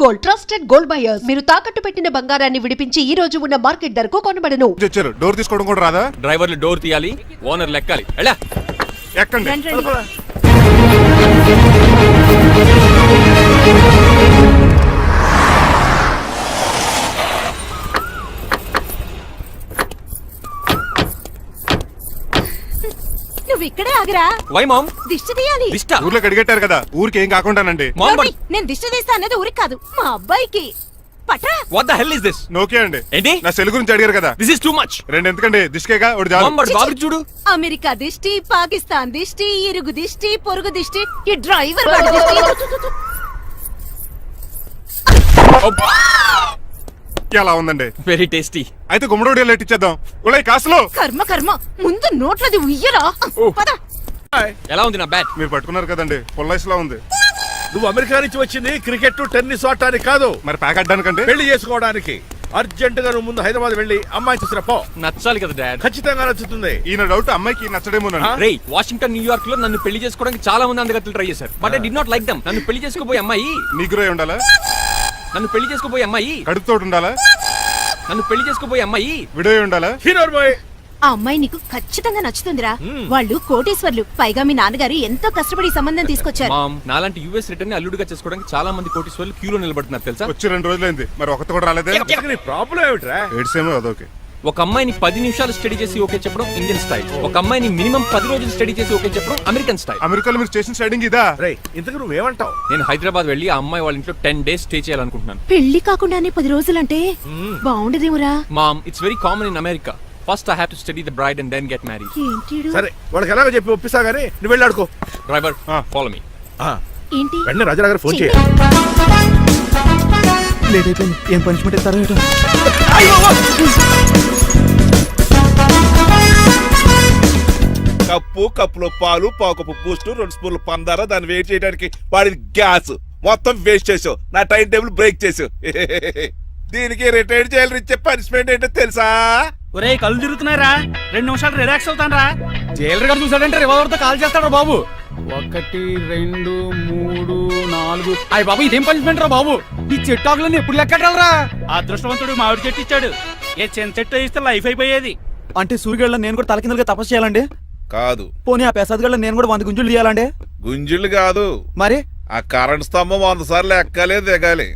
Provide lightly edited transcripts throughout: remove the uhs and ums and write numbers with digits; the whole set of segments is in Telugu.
Gold trusted gold buyers. మీరు తాకట్టు పెట్టిన బంగారాన్ని విడిపించి ఈ రోజు ఉన్న మార్కెట్ ధరకు కొనబడను. డోర్ తీసుకోవడం కూడా రాదా? డ్రైవర్లు డోర్ తీయాలి, ఓనర్ లెక్కాలి. ఎలా ఎక్కండి. నువ్వు ఇక్కడే ఆగరా. Why mom? దిష్టి తీయాలి. దిష్ట ఊర్లో కడిగట్టారు కదా, ఊరికి ఏం కాకుండానండి. మామ్ నోర్మి, నేను దిష్టి తీస్తా అనేది ఊరికి కాదు, మా అబ్బాయికి. పట్రా. What the hell is this? నోకే అండి. ఏంటి? నా సెల్ గురించి అడిగారు కదా. This is too much. రెండు ఎందుకండి, దిష్కేగా ఒకటి చాలు. మామ్ బాబు చూడు. అమెరికా దిష్టి, పాకిస్తాన్ దిష్టి, ఇరుగు దిష్టి, పొరుగు దిష్టి, ఈ డ్రైవర్ వాడి దిష్టి. ఎలా ఉందండి? Very tasty. అయితే గుమ్మడి లెట్ ఇచ్చేద్దాం. ఉలై కాసులో. కర్మ కర్మ, ముందు నోట్లది ఉయ్యరా. పద. ఎలా ఉంది నా బ్యాట్? మీరు పట్టుకున్నారు కదండి, పొల్లైస్ లా ఉంది. నువ్వు అమెరికా నుంచి వచ్చింది క్రికెట్ టెన్నిస్ ఆడటానికి కాదు, మరి ప్యాక్ అడ్డానికంటే. పెళ్లి చేసుకోవడానికి. అర్జెంట్ గా నువ్వు ముందు హైదరాబాద్ వెళ్ళి అమ్మాయి చూసిన పో. నచ్చాలి కదా డాడ్. ఖచ్చితంగా నచ్చుతుంది. ఈయన డౌట్ అమ్మాయికి నచ్చడేమోనండి. రే, వాషింగ్టన్ న్యూయార్క్ లో నన్ను పెళ్లి చేసుకోవడానికి చాలా మంది అందగత్తలు ట్రై చేశారు, but I do not like them. నన్ను పెళ్లి చేసుకోబోయే అమ్మాయి నీగురై ఉండాలా? నన్ను పెళ్లి చేసుకోబోయే అమ్మాయి కడుపుతోటి ఉండాలా? నన్ను పెళ్లి చేసుకోబోయే అమ్మాయి విడోయి ఉండాలా? Hero boy. ఆ అమ్మాయి నీకు ఖచ్చితంగా నచ్చుతుందిరా. వాళ్ళు కోటేశ్వర్లు, పైగా మీ నాన్నగారు ఎంతో కష్టపడి సంబంధం తీసుకొచ్చారు. మామ్, నాలాంటి యూఎస్ రిటర్న్ అల్లుడిగా చేసుకోవడానికి చాలా మంది కోటీశ్వర్లు క్యూలో నిలబడుతున్నారు తెలుసా? వచ్చి 2 రోజులైంది, మరి ఒకటి కూడా రాలేదే. నీ ప్రాబ్లం ఏమిట్రా? ఏడ్సేమో అదొకే. ఒక అమ్మాయిని 10 నిమిషాలు స్టడీ చేసి ఓకే చెప్పడం ఇండియన్ స్టైల్. ఒక అమ్మాయిని మినిమం 10 రోజులు స్టడీ చేసి ఓకే చెప్పడం అమెరికన్ స్టైల్. అమెరికాలో మీరు చేసిన స్టైడింగ్ ఇదా? రే, ఇంతకు నువ్వేమంటావు? నేను హైదరాబాద్ వెళ్ళి ఆ అమ్మాయి వాళ్ళ ఇంట్లో 10 days స్టే చేయాలనుకుంటున్నాను. పెళ్లి కాకుండానే 10 రోజులంటే బాగుండదేమురా. Mom, it's very common in America. First I have to study the bride and then get married. ఏంటి సరే, వాళ్ళకి ఎలాగో చెప్పి ఒప్పిస్తా గానీ నువ్వు వెళ్ళి ఆడుకో. Driver, follow me. ఏంటి? వెంటనే రాజా గారు ఫోన్ చేయాలి. లేట్ అయిపోయింది. ఏం పనిష్మెంట్ ఇస్తారో ఏటో. కప్పులో పాలు, పావుకప్పు బూస్ట్, 2 స్పూన్లు పందార, దాన్ని వేట్ చేయడానికి వాడిన గ్యాస్ మొత్తం వేస్ట్ చేసావు. నా టైం టేబుల్ బ్రేక్ చేసావు. దీనికి రిటైర్ చేయాలని ఇచ్చే పనిష్మెంట్ ఏంటో తెలుసా? ఒరే, కళ్ళు తిరుగుతున్నారా? 2 నిమిషాలు రిలాక్స్ అవుతాను రా. జైలర్ గారు చూసాడంటే రివాల్వర్ తో కాల్ చేస్తాడు బాబు. 1 2 3 4. అయ్య బాబు, ఇదేం పనిష్మెంట్ రా బాబు? ఈ చెట్టు ఆకులన్నీ ఎప్పుడు లెక్కట్టాలరా? అదృష్టవంతుడు మామిడి చెట్టు ఇచ్చాడు. ఏ చిన్న చెట్టు ఇస్తే లైఫ్ అయిపోయేది. అంటే సూర్యగడ్డ నేను కూడా తలకిందలుగా తపస్సు చేయాలండి? కాదు. పోనీ ఆ పెసాద్ నేను కూడా 100 గుంజులు తీయాలండి? గుంజులు కాదు, మరి ఆ కరెంట్ స్తంభం 100 సార్లు ఎక్కాలి, దిగాలి.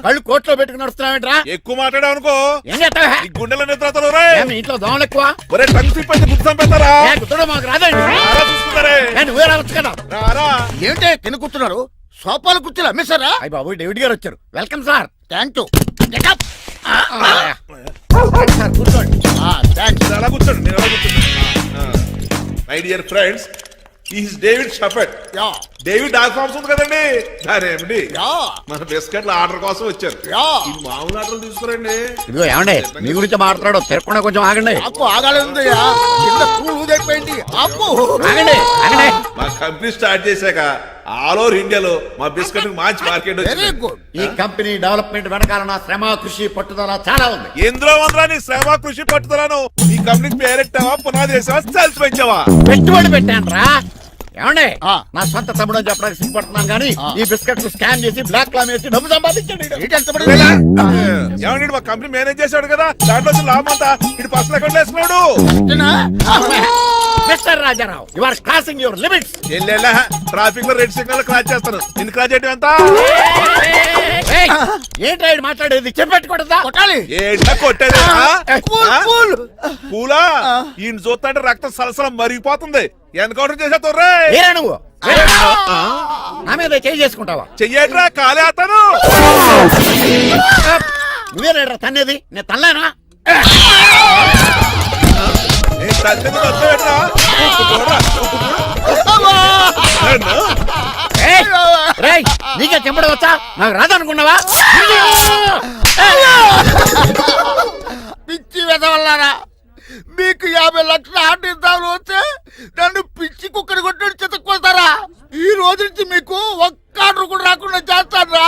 కళ్ళు కోట్లో పెట్టుకుని నడుస్తున్నావేంట్రా? ఎక్కువ మాట్లాడావు అనుకో ఏం చేస్తావా? ఈ గుండెల నిద్రతలు ఇంట్లో దోమలు ఎక్కువ. ఒరే, టంగ్ తిప్పి గుర్తం పెడతారా? కూర్చోడం మాకు రాదండి. చూసుకుంటారే. నువ్వే రావచ్చు కదా. రారా. ఏమిటే కింద కూర్చున్నారు? సోఫాలు కూర్చోలు అమ్మేశారా? అయ్య బాబు, డేవిడ్ గారు వచ్చారు. Welcome sir. Thank you. కూర్చోండి. అలా కూర్చోండి, నేను అలా కూర్చుంటా. My dear friends, is David Shepherd. David dog farms ఉంది కదండి, దానేమిటి మన బిస్కెట్ల ఆర్డర్ కోసం వచ్చారు. ఈ మామూలు ఆర్డర్ తీసుకురండి. ఇదిగో ఏమండి, మీ గురించి మాట్లాడు. తిరగకుండా కొంచెం ఆగండి. ఆగాలి. ఆగండి. మా కంపెనీ స్టార్ట్ చేశాక ఆల్ ఓవర్ ఇండియాలో మా బిస్కెట్ మంచి మార్కెట్ వచ్చింది. ఈ కంపెనీ డెవలప్మెంట్ వెనకాల నా శ్రమ, కృషి, పట్టుదల చాలా ఉంది. ఎందులో ఉందా నీ శ్రమ, కృషి, పట్టుదలను? ఈ కంపెనీకి పేరెట్టావా, పునాది వేసావా, సెల్స్ పెంచావా? పెట్టుబడి పెట్టాను రా. ఏమండి, నా సొంత తమ్ముడు అని చెప్పడానికి సిగ్గుపడుతున్నాను కానీ ఈ బిస్కెట్ స్కాన్ చేసి బ్లాక్ లా వేసి డబ్బు సంపాదించండి. ఏమండి, మా కంపెనీ మేనేజ్ చేశాడు కదా, దాంట్లో లాభం అంతా ఇటు పర్సనల్ అకౌంట్ వేసుకున్నాడు. Mister Rajarao, you are crossing your limits. ఎల్లెల్లా ట్రాఫిక్ లో రెడ్ సిగ్నల్ క్రాస్ చేస్తాను. నిన్ను క్రాస్ చేయడం ఎంత? ఏంట్రా మాట్లాడేది? చెప్పెట్టుకుంటుందా? కొట్టాలి. ఏంటా కొట్టేది? పూలా ఈయన చూస్తుంటే రక్తం సలసలం మరిగిపోతుంది. ఎన్కౌంటర్ చేసేతోర్రే నువ్వు నా మీద చేయి చేసుకుంటావా? చెయ్యట్రా, కాలే అతను. నువ్వేనా తన్నేది? నేను తనలేనా? నీకే చెంపడం వచ్చా? నాకు రాదనుకున్నావా? పిచ్చి వెదవల్లారా, మీకు 50 లక్షల ఆర్డర్ ఇద్దామని వస్తే నన్ను పిచ్చి కుక్కని కొట్టాడు చెతక్కుపోతారా? ఈ రోజు నుంచి మీకు ఒక్క ఆర్డర్ కూడా రాకుండా చేస్తాడ్రా.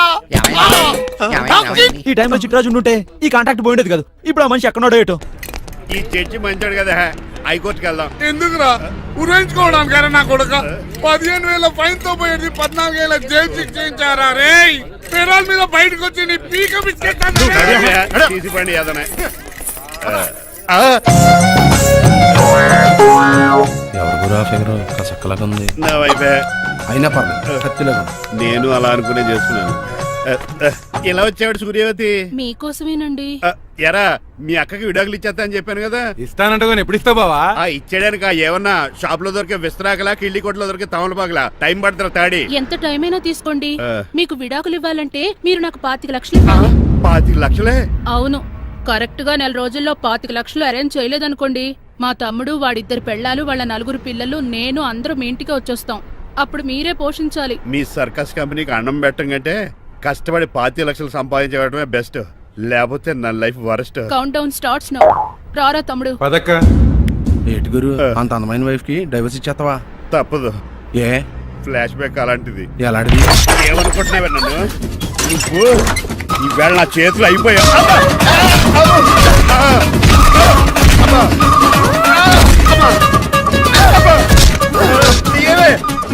ఈ టైంలో చిట్రాజు ఉంటే ఈ కాంటాక్ట్ పోయిండేది కదా. ఇప్పుడు ఆ మనిషి ఎక్కడో ఏటో. ఈ చర్చి మంచాడు కదా హైకోర్టుకి వెళ్దాం. ఎందుకురా ఉరేంచుకోవడానికి నా కొడుక 15,000 ఫైన్ తో పోయేది 14,000 జైలు శిక్ష చేయించారా రే. పెరాల మీద బయటకు వచ్చి నీ పీక బిస్కెట్ తీసి పండి ఏదనే. ఎవరు గురా ఫిగర్ కసక్కలాగా ఉంది. నా వైపే అయినా పర్లేదు కత్తిలాగా. నేను అలా అనుకునే చేస్తున్నాను. ఇలా వచ్చాడు సూర్యవతి. మీకోసమేనండి. ఎరా మీ అక్కకి విడాకులు ఇచ్చేస్తా అని చెప్పాను కదా. ఇస్తానంటే ఎప్పుడు ఇస్తావు బావా? ఇచ్చేయడానికి ఏమన్నా షాప్ లో దొరికే విస్తరాకలా కిళ్ళి కొట్లో దొరికే తమలపాకలా టైం పడుతున్నా తాడి. ఎంత టైం అయినా తీసుకోండి. ఆ. మీకు విడాకులు ఇవ్వాలంటే మీరు నాకు 25 లక్షలు ఇవ్వాలి. 25 లక్షలే? అవును, కరెక్ట్ గా 4 రోజుల్లో 25 లక్షలు అరేంజ్ చేయలేదనుకోండి, మా తమ్ముడు, వాడిద్దరు పెళ్ళాలు, వాళ్ళ 4 పిల్లలు, నేను అందరూ మీ ఇంటికి వచ్చేస్తాం. అప్పుడు మీరే పోషించాలి. మీ సర్కస్ కంపెనీకి అన్నం పెట్టం కంటే కష్టపడి 25 లక్షలు సంపాదించడమే బెస్ట్. లేకపోతే నా life worst. Count down starts now. రారా తమ్ముడు. పదక్క. ఏటి గురు అంత అందమైన వైఫ్ కి డైవర్స్ ఇచ్చేస్తావా? తప్పదు, ఏ ఫ్లాష్ బ్యాక్ అలాంటిది. ఎలాంటిది? ఏమనుకుంటున్నావే నన్ను నువ్వు? ఈవేళ నా చేతులు అయిపోయా.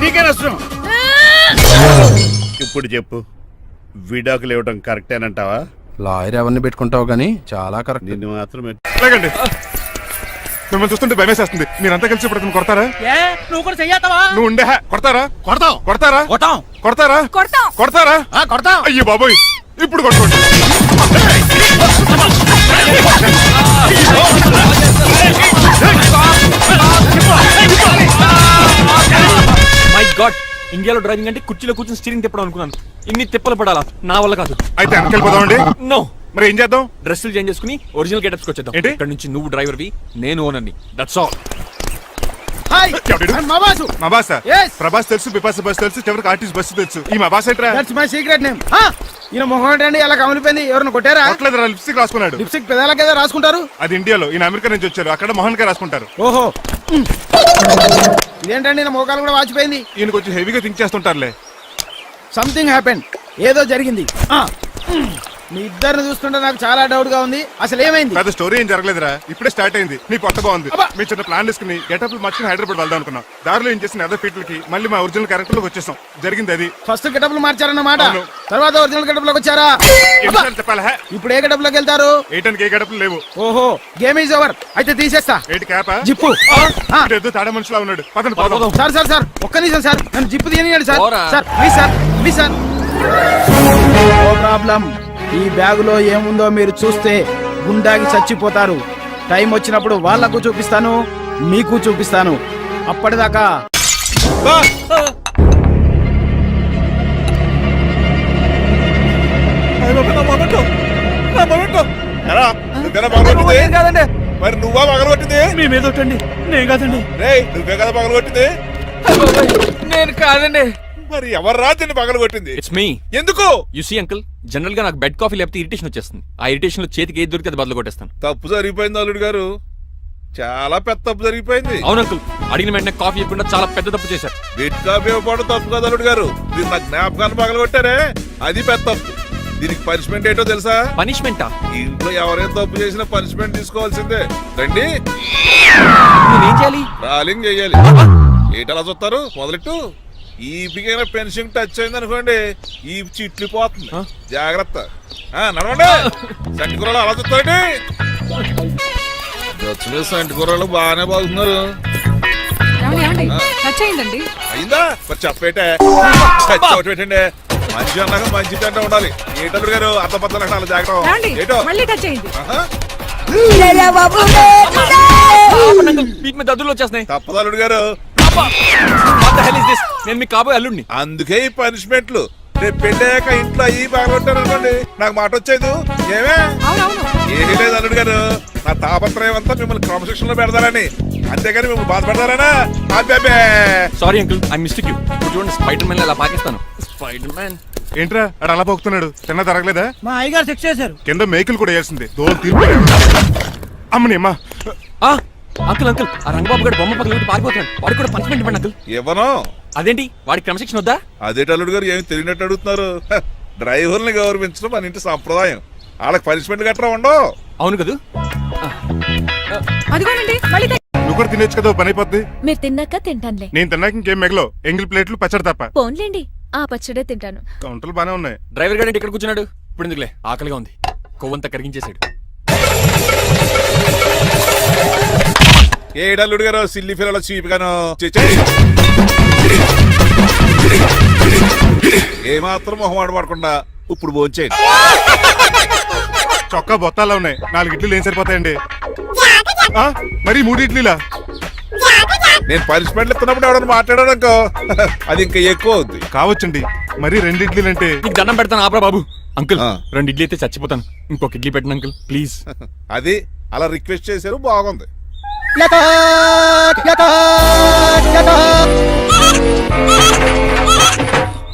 నీకే నష్టం. ఇప్పుడు చెప్పు, విడాకులు ఇవ్వడం కరెక్టేనంటావా? లాయర్ ఎవరిని పెట్టుకుంటావు గానీ చాలా కరెక్ట్. నిన్ను మాత్రమే. లేకండి, మిమ్మల్ని చూస్తుంటే భయమేసేస్తుంది. మీరంతా కలిసి ఇప్పుడు అతను కొడతారా? నువ్వు కూడా చెయ్యతావా? నువ్వు ఉండే కొడతారా? కొడతాం కొడతారా? కొట్టాం. కొడతారా? కొడతారా? కొడతాం. అయ్యో బాబోయ్, ఇప్పుడు కొట్టుకోండి. మై గాడ్, ఇండియాలో డ్రైవింగ్ అంటే కుర్చీలో కూర్చొని స్టీరింగ్ తిప్పడం అనుకున్నాను. ఇన్ని తిప్పలు పడాలా? నా వల్ల కాదు. అయితే వెనకెళ్ళిపోదామండి. నో, మరి ఏం చేద్దాం? డ్రెస్సులు చేంజ్ చేసుకుని ఒరిజినల్ గెటప్స్ వచ్చేద్దాం. ఏంటి? ఇక్కడ నుంచి నువ్వు డ్రైవర్వి, నేను ఓనర్ని. That's all. హాయ్ ఎవడు? మా బాసు. మా బాస. Yes. ప్రభాస్ తెలుసు, బిపాస బస్ తెలుసు, చివరికి ఆర్టిస్ట్ బస్సు తెలుసు. ఈ మా బాస్ ఏంట్రా? That's my secret name. ఈయన మొహం ఏంటండి ఎలా కమిలిపోయింది? ఎవరిని కొట్టారా? కొట్టలేదురా, లిప్స్టిక్ రాసుకున్నాడు. లిప్స్టిక్ పెదాలకి ఏదో రాసుకుంటారు. అది ఇండియాలో, ఈయన అమెరికా నుంచి వచ్చారు. అక్కడ మోహన్ గారు రాసుకుంటారు. ఓహో, ఇదేంటండి నా మోకాలు కూడా వాచిపోయింది. ఈయన కొంచెం హెవీగా థింక్ చేస్తుంటారులే. సంథింగ్ హ్యాపెన్, ఏదో జరిగింది. మీ ఇద్దరిని చూస్తుంటే నాకు చాలా డౌట్ గా ఉంది. అసలు ఏమైంది? పెద్ద స్టోరీ ఏం జరగలేదురా, ఇప్పుడే స్టార్ట్ అయింది. నీ కొత్త బాగుంది. అబ్బా. మీ చిన్న ప్లాన్ తీసుకుని గెటప్ మార్చుకుని హైదరాబాద్ వెళ్దాం అనుకున్నాం. దారిలో ఏం చేసిన అదర్ పీపుల్కి మళ్ళీ మా ఒరిజినల్ క్యారెక్టర్ లోకి వచ్చేసాం. జరిగింది అది. ఫస్ట్ గెటప్లు మార్చారన్నమాట. అవును. తర్వాత ఒరిజినల్ గెటప్ లోకి వచ్చారా? ఎన్నిసార్లు చెప్పాలా? ఇప్పుడు ఏ గెటప్ లోకి వెళ్తారు? ఏటానికి ఏ గడపలు లేవు. ఓహో, గేమ్ ఈజ్ ఓవర్. అయితే తీసేస్తా. ఏటి క్యాపా? జిప్పు. ఏదో తాడే మనిషిలా ఉన్నాడు. పదండి పోదాం. సార్ సార్ సార్, ఒక్క నిమిషం సార్, నన్ను జిప్పు తీయనియండి సార్. పోరా. Sir please sir, please sir. No problem. ఈ బ్యాగులో ఏముందో మీరు చూస్తే గుండాకి చచ్చిపోతారు. టైం వచ్చినప్పుడు వాళ్ళకు చూపిస్తాను, మీకు చూపిస్తాను. అప్పటిదాకా ఎరా, నువ్వేనా పగలగొట్టింది? కాదండి, మరి నువ్వా పగలగొట్టింది? మీ మీద ఒట్టండి. నేను కాదండి. రేయ్, నువ్వే కదా పగలగొట్టింది? నేను కాదండి. మరి ఎవర్రా దీన్ని పగలగొట్టింది? It's me. ఎందుకు? యు సీ అంకుల్, జనరల్ గా నాకు బెడ్ కాఫీ లేకపోతే ఇరిటేషన్ వచ్చేస్తుంది. ఆ ఇరిటేషన్ లో చేతికి ఏది దొరికితే అది బదులు కొట్టేస్తాను. తప్పు జరిగిపోయింది అల్లుడు గారు, చాలా పెద్ద తప్పు జరిగిపోయింది. అవును అంకుల్, అడిగిన వెంటనే కాఫీ ఇవ్వకుండా చాలా పెద్ద తప్పు చేశారు. బిడ్ కాపీ ఇవ్వడం తప్పు కాదు అల్లుడు గారు, మీరు నా జ్ఞాపకాన్ని పగలగొట్టారే అది పెద్ద తప్పు. దీనికి పనిష్మెంట్ ఏంటో తెలుసా? పనిష్మెంటా? ఇంట్లో ఎవరైనా తప్పు చేసినా పనిష్మెంట్ తీసుకోవాల్సిందే. రండి, నేనేం చేయాలి? రాలింగ్ చెయ్యాలి. ఏటలా చూస్తారు? మొదలెట్టు. ఈపికైనా పెన్షన్ టచ్ అయింది అనుకోండి, ఈ చిట్లు పోతుంది. జాగ్రత్త. నడవండి. సంటి కూరలు అలా చూస్తారండి. వచ్చిన సంటి కూరలు బాగానే బాగుతున్నారు. అయిందా? మరి చెప్పేటే ఒకటి పెట్టండి. మంచి అన్నాక మంచి తింటా ఉండాలి. ఏటల్లుడు గారు అర్థపత్ర అలా జాగ్రత్త. ఏటో ఆహా. వీటి మీద దద్దులు వచ్చేస్తున్నాయి. తప్పదు అల్లుడు గారు. What the hell is this? నేను మీ కాబోయే అల్లుడిని. అందుకే ఈ పనిష్మెంట్లు. రేపు పెళ్ళాక ఇంట్లో అయ్యి బాగుంటారు అనుకోండి, నాకు మాట వచ్చేది ఏమే? ఏమీ లేదు అల్లుడు గారు, నా తాపత్రయం అంతా మిమ్మల్ని క్రమశిక్షణలో పెడతారని, అంతేగాని మిమ్మల్ని బాధపడతారనా? అబ్బే. Sorry uncle, I mistake you. చూడండి, స్పైడర్ మ్యాన్ అలా పాకిస్తాను. స్పైడర్ మ్యాన్ ఏంట్రా అడు అలా పోతున్నాడు? తిన్న తరగలేదా? మా అయ్యగారు సెక్స్ చేశారు. కింద మేకులు కూడా వేయాల్సిందే. దోలు తీర్పు. అమ్మని అమ్మా. అంకుల్ అంకుల్, ఆ రంగబాబు గారు బొమ్మ పక్కన పారిపోతున్నాడు. వాడికి కూడా పనిష్మెంట్ ఇవ్వండి అంకుల్. ఇవ్వను. అదేంటి వాడికి క్రమశిక్షణ వద్దా? అదే అల్లుడు గారు ఏమి తెలియనట్టు అడుగుతున్నారు. డ్రైవర్ని గౌరవించడం మన ఇంటి సంప్రదాయం. వాళ్ళకి పనిష్మెంట్ గట్రా ఉండవు. అవును కదా. అదిగోనండి మళ్ళీ నువ్వు కూడా తినేచ్చు కదా, పని అయిపోద్ది. మీరు తిన్నాక తింటానులే. నేను తిన్నాక ఇంకేం మిగలో, ఎంగిల్ ప్లేట్లు పచ్చడి తప్ప. పోన్లేండి, ఆ పచ్చడే తింటాను. కౌంటర్లు బానే ఉన్నాయి. డ్రైవర్ గారు ఇక్కడ కూర్చున్నాడు. ఇప్పుడు ఎందుకులే, ఆకలిగా ఉంది. కొవ్వంతా కరిగించేశాడు. ఏడల్లుడు గారు సిల్లి ఫిల్లలో చీపిగాను ఏమాత్రం మొహమాట పడకుండా ఇప్పుడు భోంచేయండి. చొక్కా బొత్తాల్లో ఉన్నాయి, 4 ఇడ్లీలు ఏం సరిపోతాయండి? ఆ, మరి 3 ఇడ్లీలా? నేను పనిష్మెంట్లు ఇస్తున్నప్పుడు ఎవడన్నా మాట్లాడాడనుకో అది ఇంకా ఎక్కువ అవుద్ది. కావచ్చండి, మరి 2 ఇడ్లీలు అంటే. నీకు దండం పెడతాను ఆపరా బాబు. అంకుల్ ఆ. 2 ఇడ్లీ అయితే చచ్చిపోతాను. ఇంకొక ఇడ్లీ పెట్టండి అంకుల్ ప్లీజ్. అది అలా రిక్వెస్ట్ చేశారు, బాగుంది.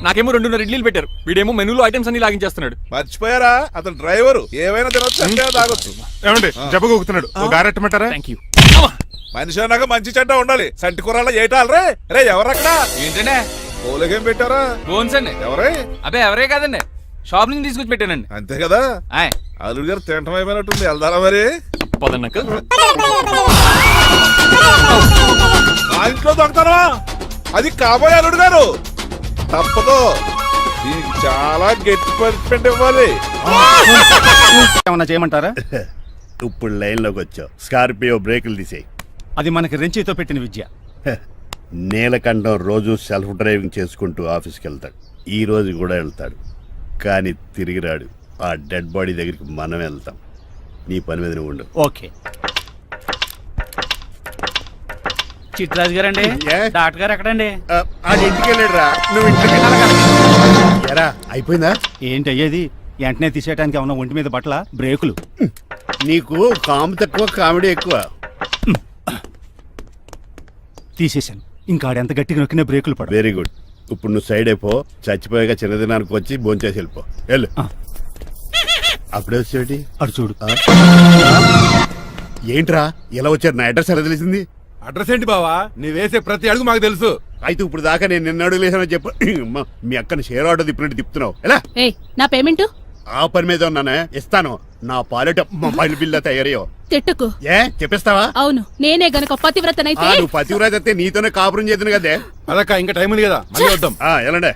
నాకేమో 2.5 ఇడ్లీలు పెట్టారు. వీడేమో మెనూలో ఐటమ్స్ అన్ని లాగించేస్తున్నాడు. మర్చిపోయారా, అతను డ్రైవరు. ఏమైనా తినొచ్చు, అంటే తాగొచ్చు. ఏమండి జబ్బగొక్కుతున్నాడు, ఓ గారెట్టమంటారా? Thank you. మనిషి అన్నాక మంచి చెడ్డ ఉండాలి. సంటి కూరల్లో ఏటాలరే. రే ఎవరక్కడ? ఏంటంటే పోలేకేం పెట్టారా? బోన్స్ అండి. ఎవరే? అబ్బే ఎవరే కాదండి, షాప్ నుంచి తీసుకొచ్చి పెట్టానండి. అంతే కదా. ఆయ్ అల్లుడు గారు తింటం అయిపోయినట్టుంది. వెళ్దారా మరి? పదండి అంకుల్. మా ఇంట్లో దొంగతనమా? అది కాబోయే అల్లుడు గారు. తప్పదు, దీనికి చాలా గట్టి పనిష్మెంట్ ఇవ్వాలి. ఏమన్నా చేయమంటారా? ఇప్పుడు లైన్లోకి వచ్చావు. స్కార్పియో బ్రేకులు తీసేయి. అది మనకి రెంచితో పెట్టిన విద్య. నీలకంఠం రోజు సెల్ఫ్ డ్రైవింగ్ చేసుకుంటూ ఆఫీస్కి వెళ్తాడు. ఈ రోజు కూడా వెళ్తాడు, కానీ తిరిగి రాడు. ఆ డెడ్ బాడీ దగ్గరికి మనం వెళ్తాం. నీ పని మీద నువ్వు ఉండు. ఓకే. చిట్రాజు గారండి, ఏ? డాక్టర్ గారు ఎక్కడండి? అది ఇంటికి వెళ్ళాడు రా. నువ్వు ఇంటికి ఎరా అయిపోయిందా? ఏంటి అయ్యేది? వెంటనే తీసేయడానికి ఏమన్నా ఒంటి మీద బట్టల బ్రేకులు? నీకు కాము తక్కువ, కామెడీ ఎక్కువ. తీసేశాను. ఇంకా ఆడెంత గట్టిగా నొక్కినా బ్రేకులు పడ. Very good. ఇప్పుడు నువ్వు సైడ్ అయిపో. చచ్చిపోయాక చిన్నదినానికి వచ్చి భోంచేసి వెళ్ళిపో. వెళ్ళు. అప్పుడే వచ్చేటి అటు చూడు. ఏంట్రా ఇలా వచ్చారు? నా అడ్రస్ ఎలా తెలిసింది? అడ్రస్ ఏంటి బావా? నీ వేసే ప్రతి అడుగు మాకు తెలుసు. అయితే ఇప్పుడు దాకా నేను నిన్న అడుగులేసానని చెప్పు. అమ్మా, మీ అక్కని షేర్ ఆర్డర్ తిప్పినట్టు తిప్పుతున్నావు. ఎలా? ఏయ్ నా పేమెంట్ ఆ పని మీద ఉన్నానే, ఇస్తాను. నా పాలెట మొబైల్ బిల్లా తయారయ్యో. తిట్టుకు. ఏ చెప్పిస్తావా? అవును, నేనే గనక పతివ్రతనైతే నువ్వు పతివ్రాజ్ అయితే నీతోనే కాపురం చేతును కదే. అదక్క ఇంకా టైం ఉంది కదా, మళ్ళీ వద్దాం. ఎలాండే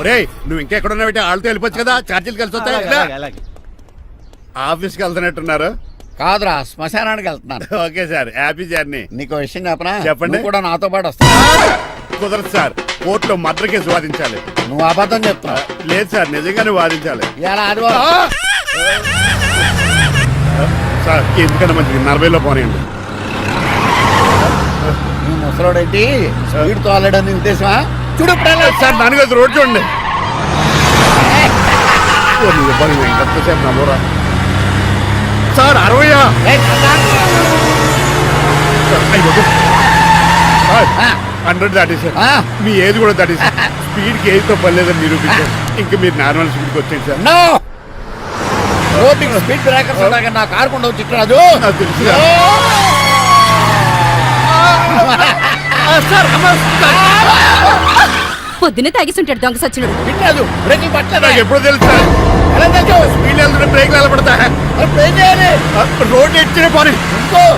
ఒరేయ్, నువ్వు ఇంకెక్కడున్నా పెట్టి వాళ్ళతో వెళ్ళిపోవచ్చు కదా, ఛార్జీలు కలిసి వస్తాయి. అలాగే. ఆఫీస్కి వెళ్తున్నట్టున్నారు. కాదురా, శ్మశానానికి వెళ్తున్నాను. Okay sir, happy journey. నీకు విషయం చెప్పనా? చెప్పండి. నువ్వు కూడా నాతో పాటు వస్తా. కుదరదు సార్, కోర్టులో మర్డర్ కేసు వాదించాలి. నువ్వు అబద్ధం చెప్తున్నావు. లేదు సార్, నిజంగానే వాదించాలి. ఇలా ఆదివారం సార్ ఎందుకన్నా మంచిది 40లో పోనీయండి. నువ్వు ముసలోడేంటి స్పీడ్ తోలడని ఉద్దేశమా? చూడు సార్ దానికోసం రోడ్ చూడండి. ఎంతసేపు నమ్మరా సార్? 60 100 దాటేశారు. మీ ఏది కూడా దాటేశారు. స్పీడ్కి ఏదితో పని లేదని నిరూపించారు. ఇంకా మీరు నార్మల్ స్పీడ్కి వచ్చేది సార్. రోడ్డుకి స్పీడ్ బ్రేకర్స్ ఉండగా నా కారు కొండ చిట్టరాజు. నాకు తెలుసు పొద్దునే తాగిస్తుంటాడు దొంగ సచ్చినుడు. చిట్టరాజు బ్రేకులు పట్టలేదు. నాకు ఎప్పుడు తెలుసు సార్. ఎలా తెలుసు? స్పీడ్ వెళ్తుంటే బ్రేక్లు ఎలా పడతా? ఇప్పుడు ఏం చేయాలి? రోడ్డు ఎచ్చిన పోనీ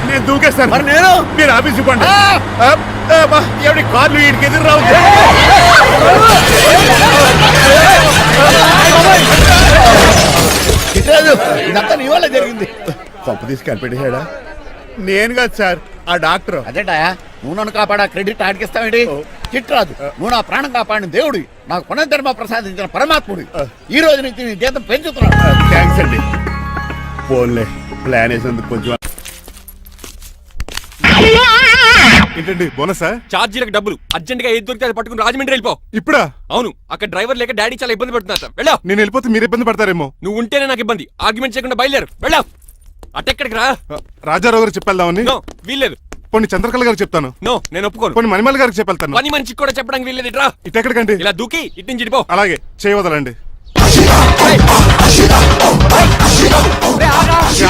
నేను దూకేస్తాను. మరి నేను? మీరు ఆఫీస్ ఇవ్వండి. ఎవరి కార్లు వీడికి ఎదురు రావు. చిట్టరాజు ఇదంతా నీ వల్ల జరిగింది. తప్పు తీసి కనిపెట్టేశాడా? నేను కాదు సార్, ఆ డాక్టర్. అదేంటా నువ్వు నన్ను కాపాడా క్రెడిట్ ఆడికిస్తావేంటి? చిట్టరాజు నువ్వు నా ప్రాణం కాపాడిన దేవుడి, నాకు పునర్ధర్మ ప్రసాదించిన పరమాత్ముడి. ఈ రోజు నుంచి నీ జీతం పెంచుతున్నాను. థ్యాంక్స్ అండి. ఫోన్లే ప్లాన్ వేసినందుకు కొంచెం. ఏంటండి బోనసా? ఛార్జీలకు డబ్బులు అర్జెంట్ గా ఏది దొరికితే అది పట్టుకుని రాజమండ్రి వెళ్ళిపో. ఇప్పుడా? అవును, అక్కడ డ్రైవర్ లేక డాడీ చాలా ఇబ్బంది పడుతున్నారు. వెళ్ళావు. నేను వెళ్ళిపోతే మీరు ఇబ్బంది పడతారేమో. నువ్వు ఉంటేనే నాకు ఇబ్బంది. ఆర్గ్యుమెంట్ చేయకుండా బయలుదేరు. వెళ్ళావు. అటెక్కడికి రా. రాజారావు గారు చెప్పేద్దామని. నో వీల్లేదు. కొన్ని చంద్రకళ గారికి చెప్తాను. నో నేను ఒప్పుకోను. కొన్ని మణిమల్ గారికి చెప్పేళ్తాను. పని మనిషికి కూడా చెప్పడానికి వీల్లేదు. ఇట్రా. ఇటెక్కడికండి? ఇలా దూకి ఇటు నుంచి ఇడిపో. అలాగే చేయవదలండి.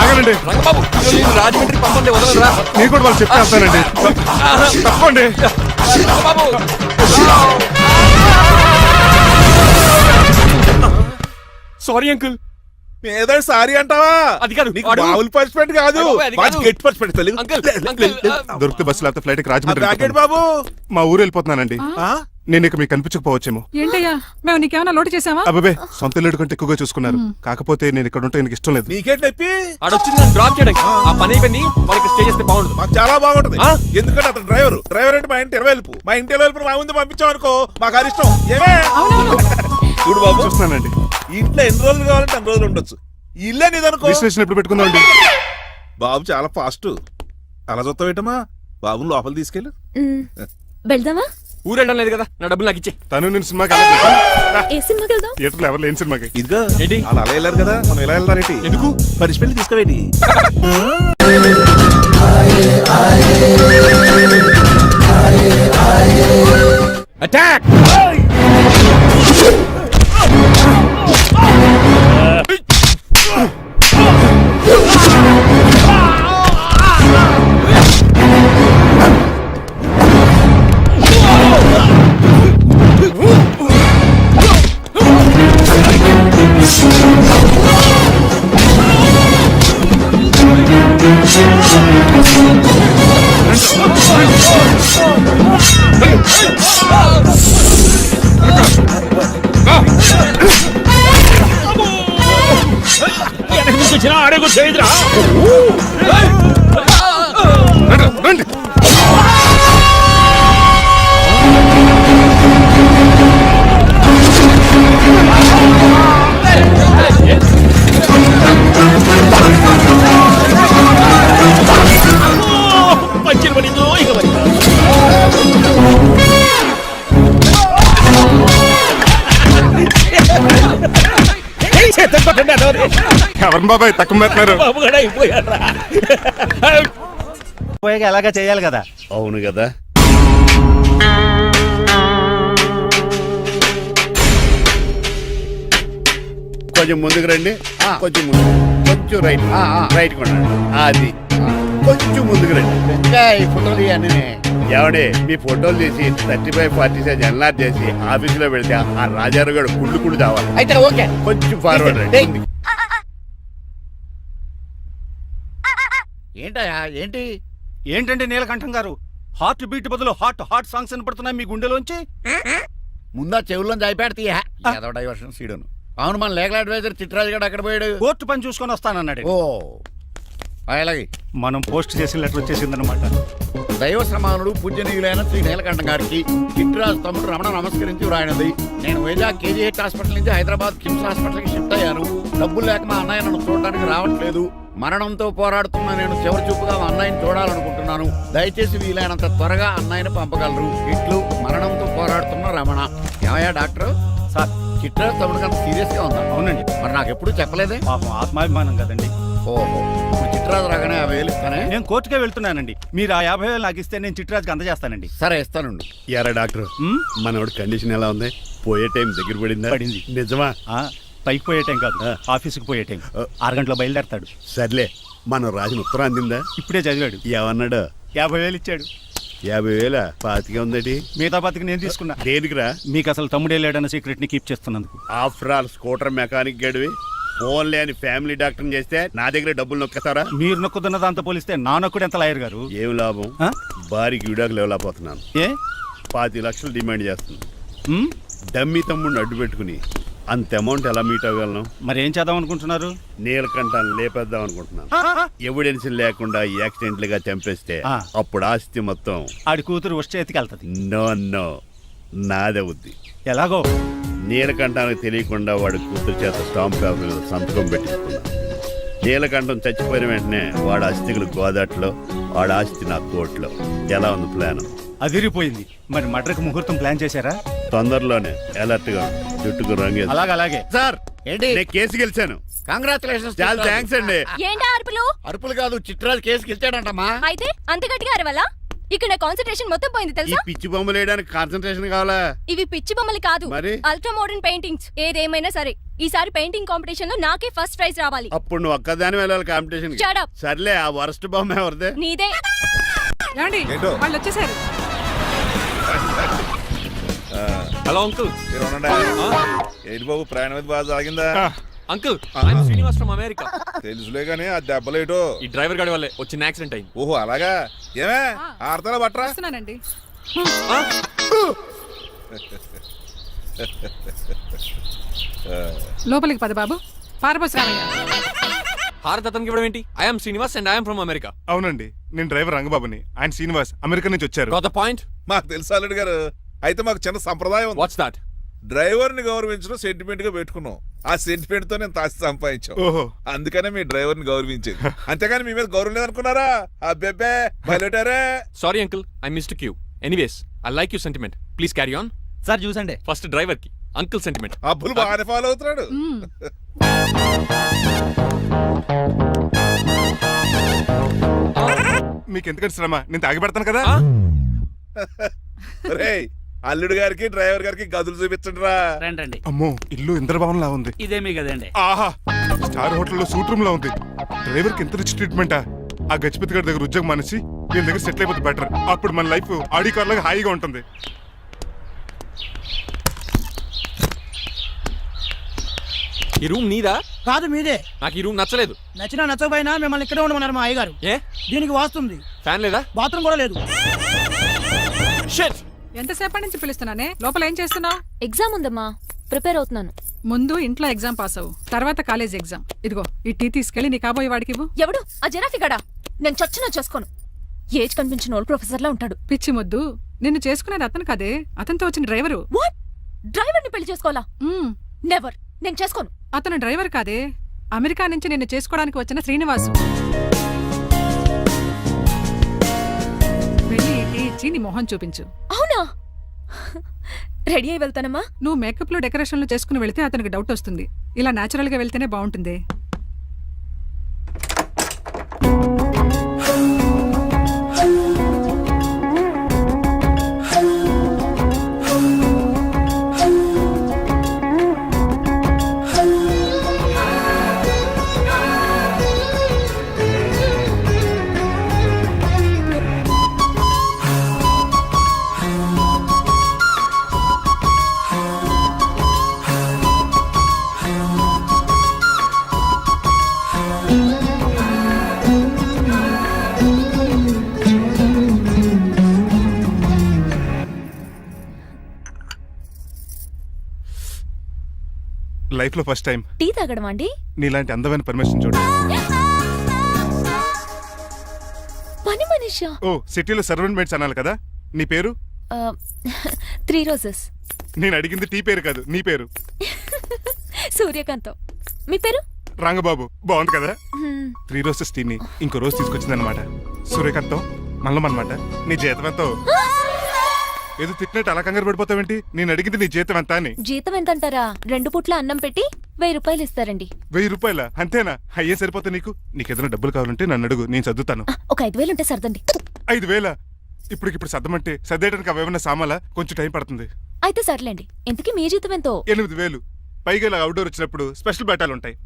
ఆగనండి రంగబాబు రాజమండ్రి పంపండి, వదలరా. నేను కూడా వాళ్ళు చెప్పేస్తానండి. తప్పండి. Sorry uncle. ఏదో సారీ అంటావా? అది కాదు, నీకు వాడు- మామూలు పనిష్మెంట్ కాదు, అయ్యో, అది కాదు. గట్టి పనిష్మెంట్. దొరికితే బస్సు లేకపోతే ఫ్లైట్ కి రాజమండ్రి బాబు మా ఊరు వెళ్ళిపోతున్నానండి. ఆ? నేను ఇక మీకు కనిపించకపోవచ్చేమో. ఏంటయ్యా మేము నీకేమైనా లోటు చేసావా? అబ్బాబే సొంత ఇల్లు కంటే ఎక్కువగా చూసుకున్నారు. కాకపోతే నేను ఇక్కడ ఉంటే నాకు ఇష్టం లేదు. నీకేం నొప్పి? ఆడొచ్చింది నన్ను డ్రాప్ చేయడానికి. ఆ పని అయిపోయింది, వాళ్ళకి స్టే చేస్తే బాగుండదు. మాకు చాలా బాగుంటది. ఆ? ఎందుకంటే అతను డ్రైవర్ అంటే మా ఇంటి వెళ్ళిపు, మా ఇంటి వెళ్ళిపు మా ముందు పంపించాం అనుకో మాకు అది ఇష్టం. ఏమే చూడు బాబు, చూస్తున్నానండి. ఈ ఇంట్లో ఎన్ని రోజులు కావాలంటే అన్ని రోజులు ఉండొచ్చు. ఈ ఇల్లే నీదనుకో. రిజిస్ట్రేషన్ ఎప్పుడు పెట్టుకుందామండి? బాబు చాలా ఫాస్ట్. అలా చూస్తావు ఏంటమ్మా? బాబుని లోపల తీసుకెళ్ళు. వెళ్దామా? ఊరు వెళ్ళడం లేదు కదా, నా డబ్బులు నాకు ఇచ్చే. తను నేను సినిమాకి ఏ సినిమాకి వెళ్దాం? థియేటర్లో ఎవరు లేని సినిమాకి. ఇదిగో ఏంటి? అలా అలా వెళ్ళారు కదా, మనం ఎలా వెళ్తారేంటి? ఎందుకు? పనిష్మెంట్ తీసుకోవేంటి? అటాక్! రండి. ఎవరు బాబాయ్ తక్కువ పెట్టినారు? ఎలాగా చేయాలి కదా. అవును కదా. కొంచెం ముందుకు రండి. కొంచెం ముందు, కొంచెం రైట్, రైట్ కొనండి. అది కొంచెం ముందుకు రండి. ఇంకా ఈ ఫోటోలు ఇవన్నీ ఏమండి, మీ ఫోటోలు తీసి 35-40 సైజ్ ఎన్లార్ చేసి ఆఫీసులో పెడితే ఆ రాజారావు గారు కుళ్ళు కావాలి. అయితే ఓకే. కొంచెం ఫార్వర్డ్ రండి. ఏంటయ్యా ఏంటి? ఏంటంటే నీలకంఠం గారు, హార్ట్ బీట్ బదులు హాట్ సాంగ్స్ వినపడుతున్నాయి మీ గుండెలోంచి. ముందా చెవుల్లోంచి అయిపెడతీయా ఏదో డైవర్షన్ సీడును. అవును, మన లీగల్ అడ్వైజర్ చిట్రాజు గారు అక్కడ పోయాడు. కోర్టు పని చూసుకొని వస్తానన్నాడు. ఓ అలాగే. మనం పోస్ట్ చేసిన లెటర్ వచ్చేసిందనమాట. దైవ సమానుడు పూజనీయులైన శ్రీ నీలకంఠం గారికి చిట్రాజు తమ్ముడు రమణ నమస్కరించి వ్రాయినది. నేను వైజాగ్ KGH హాస్పిటల్ నుంచి హైదరాబాద్ కిమ్స్ హాస్పిటల్కి షిఫ్ట్ అయ్యాను. డబ్బులు లేక మా అన్నయ్య నన్ను చూడడానికి రావట్లేదు. మరణంతో పోరాడుతున్న నేను చివరి చూపుగా మా అన్నయ్యని చూడాలనుకుంటున్నాను. దయచేసి వీలైనంత త్వరగా అన్నయ్యని పంపగలరు. ఇట్లు మరణంతో పోరాడుతున్న రమణ. ఏమయ్యా డాక్టర్? సార్, చిట్రాజు తమ్ముడికి అంత సీరియస్ గా ఉందా? అవునండి. మరి నాకు ఎప్పుడు చెప్పలేదే. పాపం ఆత్మాభిమానం కదండి. ఓహో, ఇప్పుడు చిట్రాజు రాగానే 50,000 ఇస్తానే. నేను కోర్టుకే వెళ్తున్నానండి. మీరు ఆ 50,000 నాకు ఇస్తే నేను చిట్రాజుకి అందజేస్తానండి. సరే ఇస్తానండి. ఎరా డాక్టర్, మనోడి కండిషన్ ఎలా ఉంది? పోయే టైం దగ్గర పడిందా? పడింది. నిజమా? పైకి పోయే టైం కాదు, ఆఫీసుకి పోయే టైం. 6 గంటలో బయలుదేరతాడు. సర్లే, మనం రాసిన ఉత్తరం అందిందా? ఇప్పుడే చదివాడు. ఏమన్నాడు? 50,000 ఇచ్చాడు. 50,000 పాతికే ఉందటి. మిగతా బతికి నేను తీసుకున్నా. దేనికిరా? మీకు అసలు తమ్ముడే లేడన్న సీక్రెట్ ని కీప్ చేస్తున్నందుకు. ఆఫ్టర్ ఆల్ స్కూటర్ మెకానిక్ గడివి ఫోన్ లేని ఫ్యామిలీ డాక్టర్ చేస్తే నా దగ్గర డబ్బులు నొక్కేస్తారా? మీరు నొక్కుతున్న దాంతో పోలిస్తే నా నొక్కుడు ఎంత లాయర్ గారు? ఏం లాభం? భారీకి విడాకులు ఇవ్వలేకపోతున్నాను. ఏ 10 లక్షలు డిమాండ్ చేస్తుంది. డమ్మి తమ్ముడిని అడ్డు పెట్టుకుని అంత అమౌంట్ ఎలా మీట్ అవ్వగలను? మరి ఏం చేద్దాం అనుకుంటున్నారు? నీలకంఠాన్ని లేపేద్దాం అనుకుంటున్నాను. ఎవిడెన్స్ లేకుండా యాక్సిడెంట్ గా చంపేస్తే అప్పుడు ఆస్తి మొత్తం ఆడి కూతురు వచ్చేతికి వెళ్తది. నో నాదవుద్ది. ఎలాగో? నీలకంఠానికి తెలియకుండా వాడి కూతురు చేత స్టాంప్ పేపర్ మీద సంతకం పెట్టించుకున్నాను. నీలకంఠం చచ్చిపోయిన వెంటనే వాడి అస్థికులు గోదాట్లో, వాడి ఆస్తి నా కోర్టులో. ఎలా ఉంది ప్లాన్? అదిరిపోయింది. మరి మర్డర్కి ముహూర్తం ప్లాన్ చేశారా? తొందరలోనే. అలర్ట్ గా జుట్టుకు రంగు. అలాగే సార్, ఏంటి? నేను కేసు గెలిచాను. కంగ్రాచులేషన్స్. చాలా థ్యాంక్స్ అండి. ఏంటా అరుపులు? అరుపులు కాదు, చిట్రాజు కేసు గెలిచాడంటమ్మా. అయితే అంత గట్టిగా అరవాలా? ఇక్కడ నా కాన్సంట్రేషన్ మొత్తం పోయింది ఈ తెలుసా? పిచ్చి బొమ్మలు వేయడానికి కాన్సన్ట్రేషన్ కావాలా? ఇవి పిచ్చి బొమ్మలు కాదు, మరి? Ultra modern paintings. ఏదేమైనా సరే ఈసారి పెయింటింగ్ కాంపిటీషన్ లో నాకే ఫస్ట్ ప్రైజ్ రావాలి. అప్పుడు నువ్వు ఒక్కదాని వెళ్ళాలి కాంపిటీషన్. Shut up. సర్లే, ఆ వరస్ట్ బొమ్మ ఎవరిదే? నీదే. ఏంటో? వాళ్ళు వచ్చేసారు. Hello uncle. మీరు ఉండండి. ఏంటి బాబు ప్రయాణం అయితే బాగా సాగిందా? Uncle I'm Srinivas from America. తెలుసులే కానీ ఆ దెబ్బలేటో ఈ డ్రైవర్ గాడి వల్లే వచ్చిన యాక్సిడెంట్ అయింది. ఓహో అలాగా. ఏమే ఆడతారా బట్రా? లోపలికి పద బాబు. పారబోస్ రామయ్య. హారత్ అతనికి ఇవ్వడం ఏంటి? I'm Srinivas and I'm from America. అవునండి, నేను డ్రైవర్ రంగబాబుని. ఆయన శ్రీనివాస్ అమెరికా నుంచి వచ్చారు. Got the point? మాకు తెలుసు అల్లుడు గారు. అయితే మాకు చిన్న సంప్రదాయం ఉంది. What's that? డ్రైవర్ ని గౌరవించడం సెంటిమెంట్ గా పెట్టుకున్నాం. ఆ సెంటిమెంట్ తో నేను తాసి సంపాదించాం. ఓహో, అందుకనే మీ డ్రైవర్ ని గౌరవించేది. అంతేగాని మీ మీద గౌరవం లేదనుకున్నారా? అబ్బెబ్బే బయలుటారే. Sorry uncle, I mistake you. Anyways I like you sentiment. Please carry on. Sir చూసండి. ఫస్ట్ డ్రైవర్ కి అంకుల్ సెంటిమెంట్. అబ్బులు బాగానే ఫాలో అవుతున్నాడు. మీకు ఎందుకంటే శ్రమ, నేను తాగి పెడతాను కదా. రేయ్ అల్లుడు గారికి డ్రైవర్ గారికి గదులు చూపించండి రా. రండి. అమ్మో, ఇల్లు ఇంద్రభవన్ లా ఉంది. ఇదేమీ కదండి. ఆహా, స్టార్ హోటల్లో సూట్ రూమ్ లా ఉంది. డ్రైవర్ కి ఎంత రిచ్ ట్రీట్మెంటా. ఆ గజపతి గారి దగ్గర ఉద్యోగం మానేసి వీళ్ళ దగ్గర సెటిల్ అయిపోతే బెటర్. అప్పుడు మన లైఫ్ ఆడి కార్ లాగా హాయిగా ఉంటుంది. ఈ రూమ్ నీదా? కాదు మీదే. నాకు ఈ రూమ్ నచ్చలేదు. నచ్చినా నచ్చకపోయినా మిమ్మల్ని ఇక్కడే ఉండమన్నారు మా అయ్యగారు. ఏ దీనికి వాస్తుంది. ఫ్యాన్ లేదా? బాత్రూమ్ కూడా లేదు. షిట్. ఎంతసేపటి నుంచి పిలుస్తున్నానే? లోపల ఏం చేస్తున్నావు? ఎగ్జామ్ ఉందమ్మా, ప్రిపేర్ అవుతున్నాను. ముందు ఇంట్లో ఎగ్జామ్ పాస్ అవ్వు, తర్వాత కాలేజ్ ఎగ్జామ్. ఇదిగో ఈ టీ తీసుకెళ్లి నీ కాబోయే వాడికి ఇవ్వు. ఎవడు ఆ జరాఫీ గడా? నేను చచ్చినా చేసుకోను. ఏజ్ కనిపించిన ఓల్డ్ ప్రొఫెసర్ లా ఉంటాడు. పిచ్చి మొద్దు, నిన్ను చేసుకునేది అతను కాదే, అతనితో వచ్చిన డ్రైవరు. వాట్? డ్రైవర్ ని పెళ్లి చేసుకోవాలా? నెవర్, నేను చేసుకోను. అతను డ్రైవర్ కాదే, అమెరికా నుంచి నిన్ను చేసుకోవడానికి వచ్చిన శ్రీనివాసు. వెళ్ళి ఈ టీ ఇచ్చి నీ మొహం చూపించు. అవునా? రెడీ అయి వెళ్తానమ్మా. నువ్వు మేకప్ లో డెకరేషన్లు చేసుకుని వెళ్తే అతనికి డౌట్ వస్తుంది. ఇలా నేచురల్ గా వెళ్తేనే బాగుంటుంది. లైఫ్ లో ఫస్ట్ టైం టీ తాగడం అండి. నీలాంటి అందమైన పర్మిషన్ చూడు. పని మనిషా? ఓ, సిటీలో సర్వెంట్ మేట్స్ అనాలి కదా. నీ పేరు? 3 రోజెస్. నేను అడిగింది టీ పేరు కాదు, నీ పేరు. సూర్యకాంతం. మీ పేరు? రంగబాబు. బాగుంది కదా. 3 రోజెస్ టీని ఇంకో రోజు తీసుకొచ్చిందనమాట. సూర్యకాంతం మల్లం అనమాట. నీ జీతం ఎంతో? ఏదో తిట్టినట్టు అలా కంగారు పడిపోతావేంటి? నేను అడిగింది నీ జీతం ఎంత అని. జీతం ఎంత అంటారా? 2 పూట్ల అన్నం పెట్టి 1000 రూపాయలు ఇస్తారండి. 1000 రూపాయల? అంతేనా? అయ్యే సరిపోతా నీకు. నీకేదైనా డబ్బులు కావాలంటే నన్ను అడుగు, నేను చదువుతాను. ఒక 5000 ఉంటే సర్దండి. 5000? ఇప్పుడు సర్దమంటే సర్దేయడానికి అవేమన్నా సామాలా? కొంచెం టైం పడుతుంది. అయితే సర్లేండి. ఇంతకీ మీ జీతం ఎంతో? 8000. పైగా ఇలా అవుట్డోర్ వచ్చినప్పుడు స్పెషల్ బట్టాలు ఉంటాయి.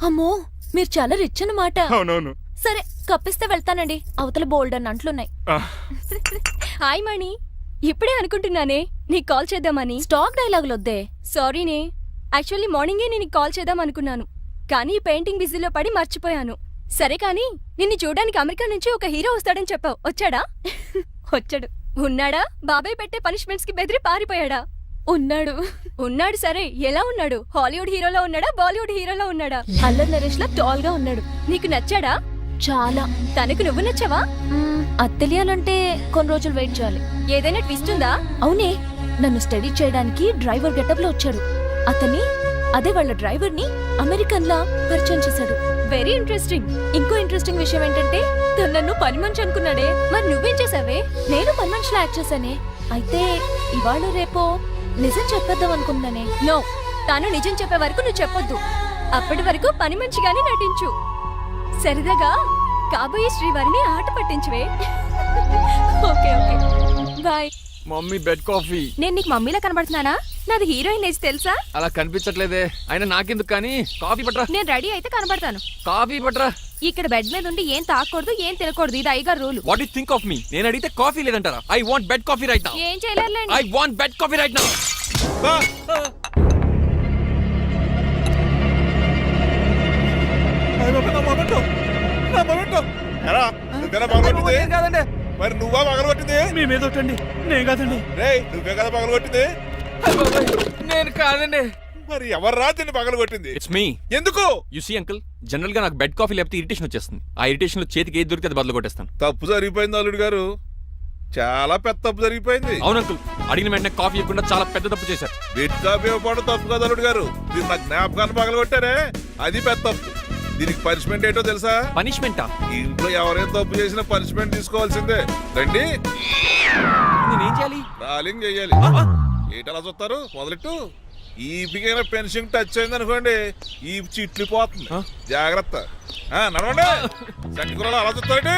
అమ్మో, మీరు చాలా రిచ్ అన్నమాట. అవునవును. సరే, కప్పిస్తే వెళ్తానండి. అవతల బోల్డ్ అన్న అంట్లున్నాయి. హాయ్ మణి, ఇప్పుడే అనుకుంటున్నానే నీకు కాల్ చేద్దామని. స్టాక్ డైలాగులు వద్దే. సారీనే, యాక్చువల్లీ మార్నింగే నేను కాల్ చేద్దాం అనుకున్నాను, కానీ పెయింటింగ్ బిజీలో పడి మర్చిపోయాను. సరే కానీ నిన్ను చూడడానికి అమెరికా నుంచి ఒక హీరో వస్తాడని చెప్పావు. వచ్చాడా? వచ్చాడు. ఉన్నాడా? బాబాయ్ పెట్టే పనిష్మెంట్స్ కి బెదిరి పారిపోయాడా? ఉన్నాడు. ఉన్నాడు. సరే, ఎలా ఉన్నాడు? హాలీవుడ్ హీరోలో ఉన్నాడా, బాలీవుడ్ హీరోలో ఉన్నాడా? అల్లరి నరేష్ లా టాల్ గా ఉన్నాడు. నీకు నచ్చాడా? చాలా. తనకు నువ్వు నచ్చావా? అది తెలియాలంటే కొన్ని రోజులు వెయిట్ చేయాలి. ఏదైనా ట్విస్ట్ ఉందా? అవునే, నన్ను స్టడీ చేయడానికి డ్రైవర్ గెటప్ లో వచ్చాడు. అదే వాళ్ళ డ్రైవర్ ని అమెరికన్ లా పరిచయం చేశాడు. Very interesting. ఇంకో ఇంట్రెస్టింగ్ విషయం ఏంటంటే తను నన్ను పని మనిషి అనుకున్నాడే. మరి నువ్వేం చేసావే? నేను పని మనిషిలా యాక్ట్ చేశానే. అయితే ఇవాళ రేపో నిజం చెప్పేద్దాం అనుకున్నానే. నో, తాను నిజం చెప్పే వరకు నువ్వు చెప్పొద్దు. అప్పటి వరకు పని మనిషిగానే నటించు. సరదాగా కాబోయే శ్రీవారిని ఆట పట్టించువే. Okay okay, bye. Mummy bed coffee. నేను నీకు మమ్మీలా కనబడుతున్నానా? నాది హీరోయిన్ ఏజ్ తెలుసా? అలా కనిపించట్లేదే. అయినా నాకెందుకు కానీ కాఫీ పట్రా. నేను రెడీ అయితే కనబడతాను. కాఫీ పట్రా. ఇక్కడ బెడ్ మీద ఉండి ఏం తాకూడదు, ఏం తినకూడదు. ఇది అయ్యగారు rule. What you think of me? నేను అడిగితే కాఫీ లేదంటారా? I want bed coffee right now. ఏం చేయలేరులేండి. I want bed coffee right now. ఎరా, నువ్వేనా పగలగొట్టింది? కాదండి. మరి నువ్వా పగలగొట్టింది? మీ మీద ఒకటండి, నేను కాదండి. రేయ్, నువ్వే కదా పగలగొట్టింది? నేను కాదండి. మరి ఎవర్రా దీన్ని పగలగొట్టింది? It's me. ఎందుకు? యు సీ అంకుల్, జనరల్ గా నాకు బెడ్ కాఫీ లేకపోతే ఇరిటేషన్ వచ్చేస్తుంది. ఆ ఇరిటేషన్ లో చేతికి ఏది దొరికితే అది బదులు కొట్టేస్తాను. తప్పు జరిగిపోయింది అల్లుడు గారు, చాలా పెద్ద తప్పు జరిగిపోయింది. అవును అంకుల్, అడిగిన వెంటనే కాఫీ ఇవ్వకుండా చాలా పెద్ద తప్పు చేశారు. బెడ్ కాఫీ ఇవ్వడం తప్పు కదా అల్లుడు గారు, మీరు నా జ్ఞాపకాన్ని పగలగొట్టారే, అది పెద్ద తప్పు. దీనికి పనిష్మెంట్ ఏంటో తెలుసా? పనిష్మెంటా? ఇంట్లో ఎవరైనా తప్పు చేసినా పనిష్మెంట్ తీసుకోవాల్సిందే. రండి, నేనేం చేయాలి? రాలింగ్ చెయ్యాలి. ఏటలా చూస్తారు? మొదలెట్టు. ఈపికైనా పెన్షన్ టచ్ అయింది అనుకోండి, ఈ చిట్లు పోతుంది. జాగ్రత్త. నడవండి. సంటి కూరలు అలా చూస్తారండి.